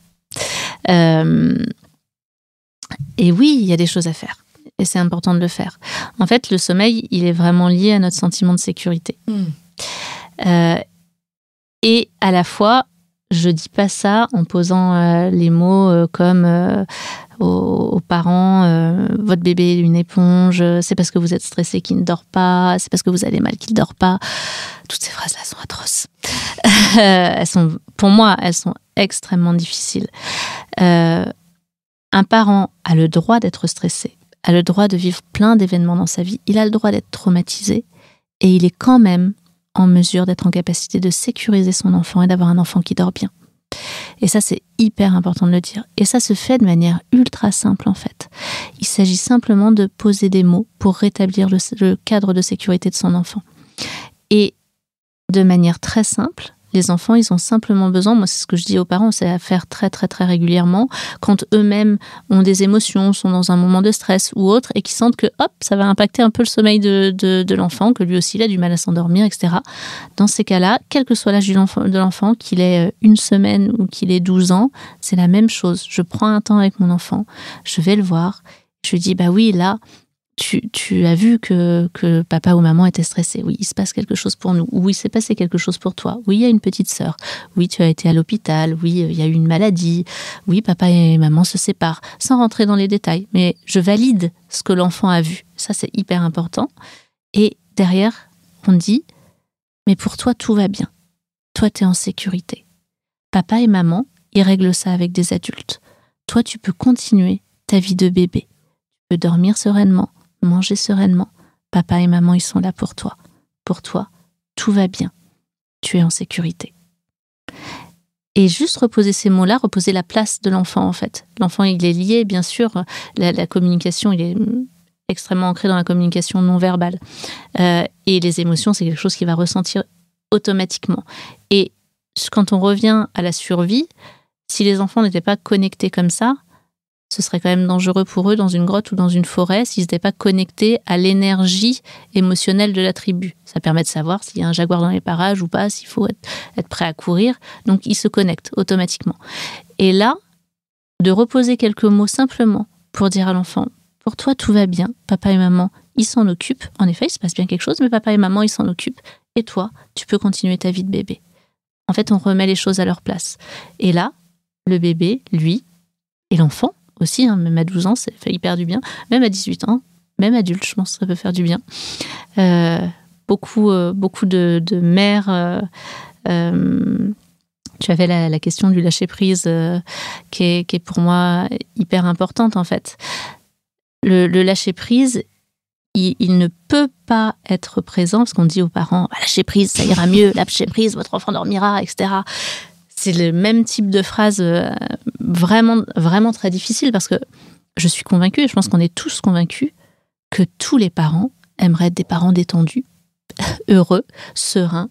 Et oui, il y a des choses à faire. Et c'est important de le faire. En fait, le sommeil, il est vraiment lié à notre sentiment de sécurité. Et à la fois, je dis pas ça en posant les mots comme aux parents, votre bébé est une éponge, c'est parce que vous êtes stressé qu'il ne dort pas, c'est parce que vous allez mal qu'il ne dort pas. Toutes ces phrases-là sont atroces. Pour moi, elles sont extrêmement difficiles. Un parent a le droit d'être stressé, a le droit de vivre plein d'événements dans sa vie, il a le droit d'être traumatisé et il est quand même en mesure d'être en capacité de sécuriser son enfant et d'avoir un enfant qui dort bien. Et ça, c'est hyper important de le dire. Et ça se fait de manière ultra simple, en fait. Il s'agit simplement de poser des mots pour rétablir le cadre de sécurité de son enfant. Et de manière très simple, les enfants, ils ont simplement besoin, moi c'est ce que je dis aux parents, c'est à faire très très très régulièrement, quand eux-mêmes ont des émotions, sont dans un moment de stress ou autre, et qui sentent que hop, ça va impacter un peu le sommeil de l'enfant, que lui aussi il a du mal à s'endormir, etc. Dans ces cas-là, quel que soit l'âge de l'enfant, qu'il ait 1 semaine ou qu'il ait 12 ans, c'est la même chose. Je prends un temps avec mon enfant, je vais le voir, je lui dis oui, là, tu as vu que papa ou maman était stressé. Oui, il se passe quelque chose pour nous. Oui, il s'est passé quelque chose pour toi. Oui, il y a une petite sœur. Oui, tu as été à l'hôpital. Oui, il y a eu une maladie. Oui, papa et maman se séparent. Sans rentrer dans les détails. Mais je valide ce que l'enfant a vu. Ça, c'est hyper important. Et derrière, on dit, mais pour toi, tout va bien. Toi, tu es en sécurité. Papa et maman, ils règlent ça avec des adultes. Toi, tu peux continuer ta vie de bébé. Tu peux dormir sereinement. Manger sereinement. Papa et maman, ils sont là pour toi. Pour toi, tout va bien. Tu es en sécurité. Et juste reposer ces mots-là, reposer la place de l'enfant, en fait. L'enfant, il est lié, bien sûr. La communication, il est extrêmement ancré dans la communication non verbale. Et les émotions, c'est quelque chose qu'il va ressentir automatiquement. Et quand on revient à la survie, si les enfants n'étaient pas connectés comme ça, ce serait quand même dangereux pour eux dans une grotte ou dans une forêt s'ils n'étaient pas connectés à l'énergie émotionnelle de la tribu. Ça permet de savoir s'il y a un jaguar dans les parages ou pas, s'il faut être prêt à courir. Donc, ils se connectent automatiquement. Et là, de reposer quelques mots simplement pour dire à l'enfant, pour toi, tout va bien, papa et maman, ils s'en occupent. En effet, il se passe bien quelque chose, mais papa et maman, ils s'en occupent. Et toi, tu peux continuer ta vie de bébé. En fait, on remet les choses à leur place. Et là, le bébé, lui, et l'enfant, aussi, même à 12 ans, ça fait hyper du bien. Même à 18 ans, même adulte, je pense que ça peut faire du bien. Beaucoup de mères... tu avais la question du lâcher-prise qui est pour moi hyper importante, en fait. Le lâcher-prise, il ne peut pas être présent, parce qu'on dit aux parents, lâcher-prise, ça ira mieux, lâcher-prise, votre enfant dormira, etc. C'est le même type de phrase vraiment, vraiment très difficile parce que je suis convaincue, et je pense qu'on est tous convaincus, que tous les parents aimeraient être des parents détendus, heureux, sereins,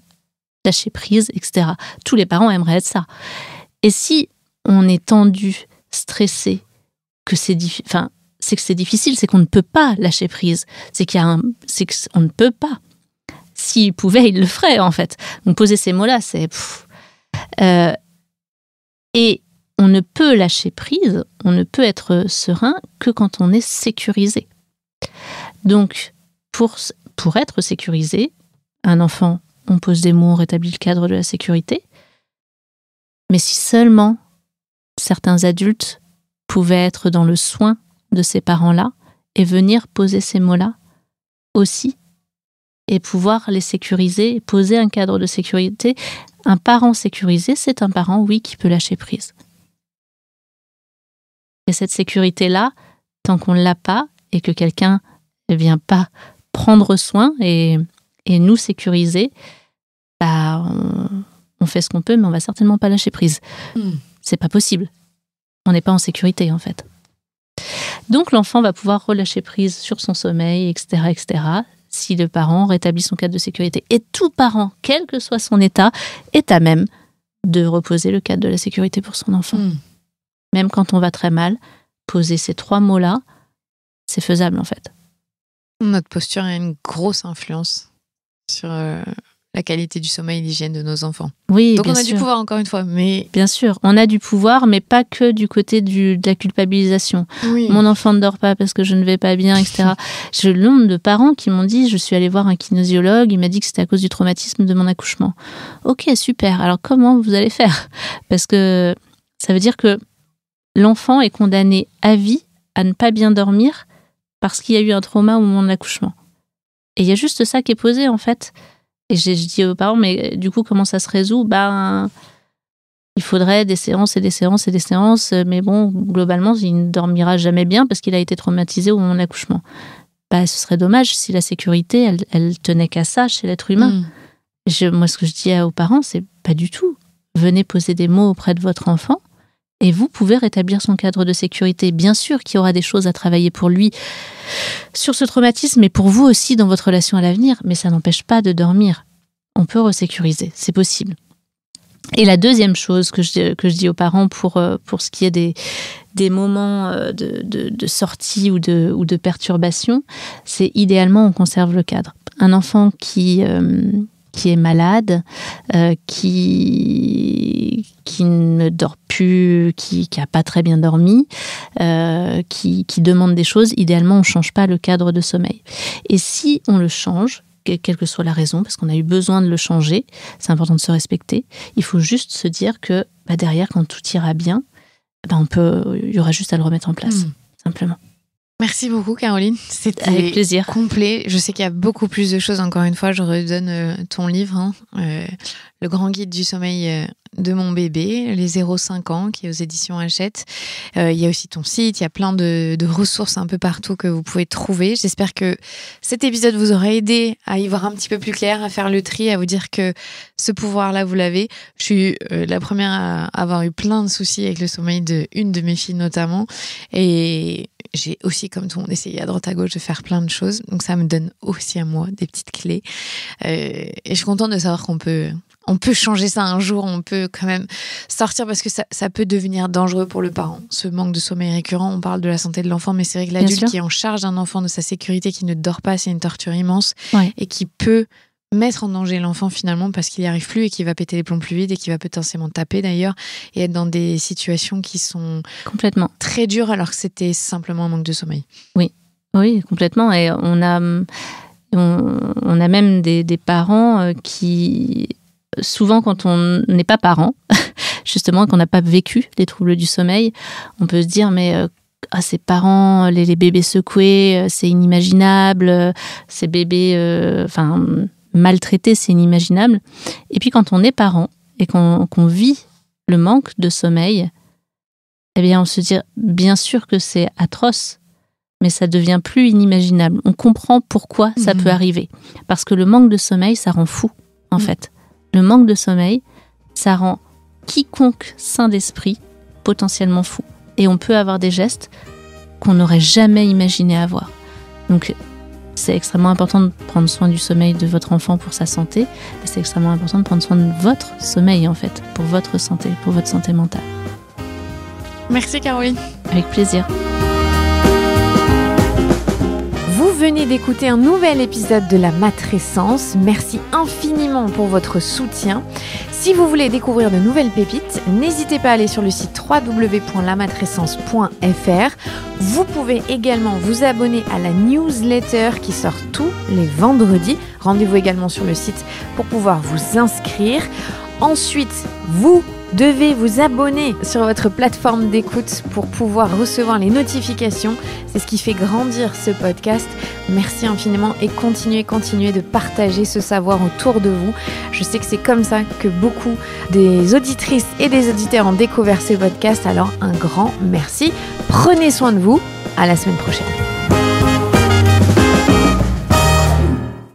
lâcher prise, etc. Tous les parents aimeraient être ça. Et si on est tendu, stressé, c'est que c'est difficile, c'est qu'on ne peut pas lâcher prise. C'est qu'on ne peut pas. S'il pouvait, il le ferait, en fait. Donc poser ces mots-là, c'est... et on ne peut lâcher prise, on ne peut être serein que quand on est sécurisé. Donc, pour être sécurisé, un enfant, on pose des mots, on rétablit le cadre de la sécurité. Mais si seulement certains adultes pouvaient être dans le soin de ces parents-là et venir poser ces mots-là aussi, et pouvoir les sécuriser, poser un cadre de sécurité. Un parent sécurisé, c'est un parent, oui, qui peut lâcher prise. Et cette sécurité-là, tant qu'on ne l'a pas, et que quelqu'un ne vient pas prendre soin et nous sécuriser, on fait ce qu'on peut, mais on va certainement pas lâcher prise. C'est pas possible. On n'est pas en sécurité, en fait. Donc, l'enfant va pouvoir relâcher prise sur son sommeil, etc., etc., si le parent rétablit son cadre de sécurité. Et tout parent, quel que soit son état, est à même de reposer le cadre de la sécurité pour son enfant. Même quand on va très mal, poser ces 3 mots-là, c'est faisable, en fait. Notre posture a une grosse influence sur la qualité du sommeil et l'hygiène de nos enfants. Oui, donc bien on a sûr. du pouvoir, encore une fois. Mais... Bien sûr, on a du pouvoir, mais pas que du côté de la culpabilisation. Oui. Mon enfant ne dort pas parce que je ne vais pas bien, etc. J'ai le nombre de parents qui m'ont dit, je suis allée voir un kinésiologue, il m'a dit que c'était à cause du traumatisme de mon accouchement. Ok, super, alors comment vous allez faire ? Parce que ça veut dire que l'enfant est condamné à vie à ne pas bien dormir parce qu'il y a eu un trauma au moment de l'accouchement. Et il y a juste ça qui est posé, en fait. Et je dis aux parents, mais du coup, comment ça se résout ? Il faudrait des séances et des séances et des séances, mais bon, globalement, il ne dormira jamais bien parce qu'il a été traumatisé au moment de l'accouchement. Ce serait dommage si la sécurité, elle tenait qu'à ça chez l'être humain. Moi, ce que je dis aux parents, c'est pas du tout. Venez poser des mots auprès de votre enfant et vous pouvez rétablir son cadre de sécurité. Bien sûr qu'il y aura des choses à travailler pour lui sur ce traumatisme et pour vous aussi dans votre relation à l'avenir, mais ça n'empêche pas de dormir. On peut resécuriser, c'est possible. Et la deuxième chose que je dis aux parents pour ce qui est des moments de sortie ou de perturbation, c'est idéalement on conserve le cadre. Un enfant qui est malade, qui ne dort plus, qui n'a pas très bien dormi, qui demande des choses, idéalement, on ne change pas le cadre de sommeil. Et si on le change, quelle que soit la raison, parce qu'on a eu besoin de le changer, c'est important de se respecter, il faut juste se dire que derrière, quand tout ira bien, il y aura juste à le remettre en place, simplement. Merci beaucoup, Caroline. C'était avec plaisir. Complet. Je sais qu'il y a beaucoup plus de choses. Encore une fois, je redonne ton livre, Le grand guide du sommeil de mon bébé, les 0-5 ans, qui est aux éditions Hachette. Il y a aussi ton site, il y a plein de ressources un peu partout que vous pouvez trouver. J'espère que cet épisode vous aura aidé à y voir un petit peu plus clair, à faire le tri, à vous dire que ce pouvoir-là, vous l'avez. Je suis la première à avoir eu plein de soucis avec le sommeil d'une de mes filles notamment. Et j'ai aussi, comme tout le monde, essayé à droite à gauche de faire plein de choses. Donc ça me donne aussi à moi des petites clés. Et je suis contente de savoir qu'on peut on peut changer ça un jour, on peut quand même sortir parce que ça peut devenir dangereux pour le parent. Ce manque de sommeil récurrent, on parle de la santé de l'enfant, mais c'est vrai que l'adulte qui est en charge d'un enfant, de sa sécurité, qui ne dort pas, c'est une torture immense et qui peut mettre en danger l'enfant finalement parce qu'il n'y arrive plus et qu'il va péter les plombs plus vite et qu'il va potentiellement taper d'ailleurs et être dans des situations qui sont complètement très dures alors que c'était simplement un manque de sommeil. Oui, complètement. Et on a même des parents qui, souvent quand on n'est pas parent, justement, qu'on n'a pas vécu les troubles du sommeil, on peut se dire mais ces parents, les bébés secoués, c'est inimaginable, ces bébés maltraités, c'est inimaginable. Et puis quand on est parent et qu'on vit le manque de sommeil, eh bien on se dit bien sûr que c'est atroce, mais ça devient plus inimaginable. On comprend pourquoi ça peut arriver. Parce que le manque de sommeil, ça rend fou, en fait. Le manque de sommeil, ça rend quiconque sain d'esprit potentiellement fou. Et on peut avoir des gestes qu'on n'aurait jamais imaginé avoir. Donc, c'est extrêmement important de prendre soin du sommeil de votre enfant pour sa santé. Et c'est extrêmement important de prendre soin de votre sommeil, en fait, pour votre santé mentale. Merci Caroline. Avec plaisir. Vous venez d'écouter un nouvel épisode de La Matrescence. Merci infiniment pour votre soutien. Si vous voulez découvrir de nouvelles pépites, n'hésitez pas à aller sur le site www.lamatrescence.fr. Vous pouvez également vous abonner à la newsletter qui sort tous les vendredis. Rendez-vous également sur le site pour pouvoir vous inscrire. Ensuite, vous devez vous abonner sur votre plateforme d'écoute pour pouvoir recevoir les notifications. C'est ce qui fait grandir ce podcast. Merci infiniment et continuez de partager ce savoir autour de vous. Je sais que c'est comme ça que beaucoup des auditrices et des auditeurs ont découvert ce podcast. Alors un grand merci. Prenez soin de vous. À la semaine prochaine.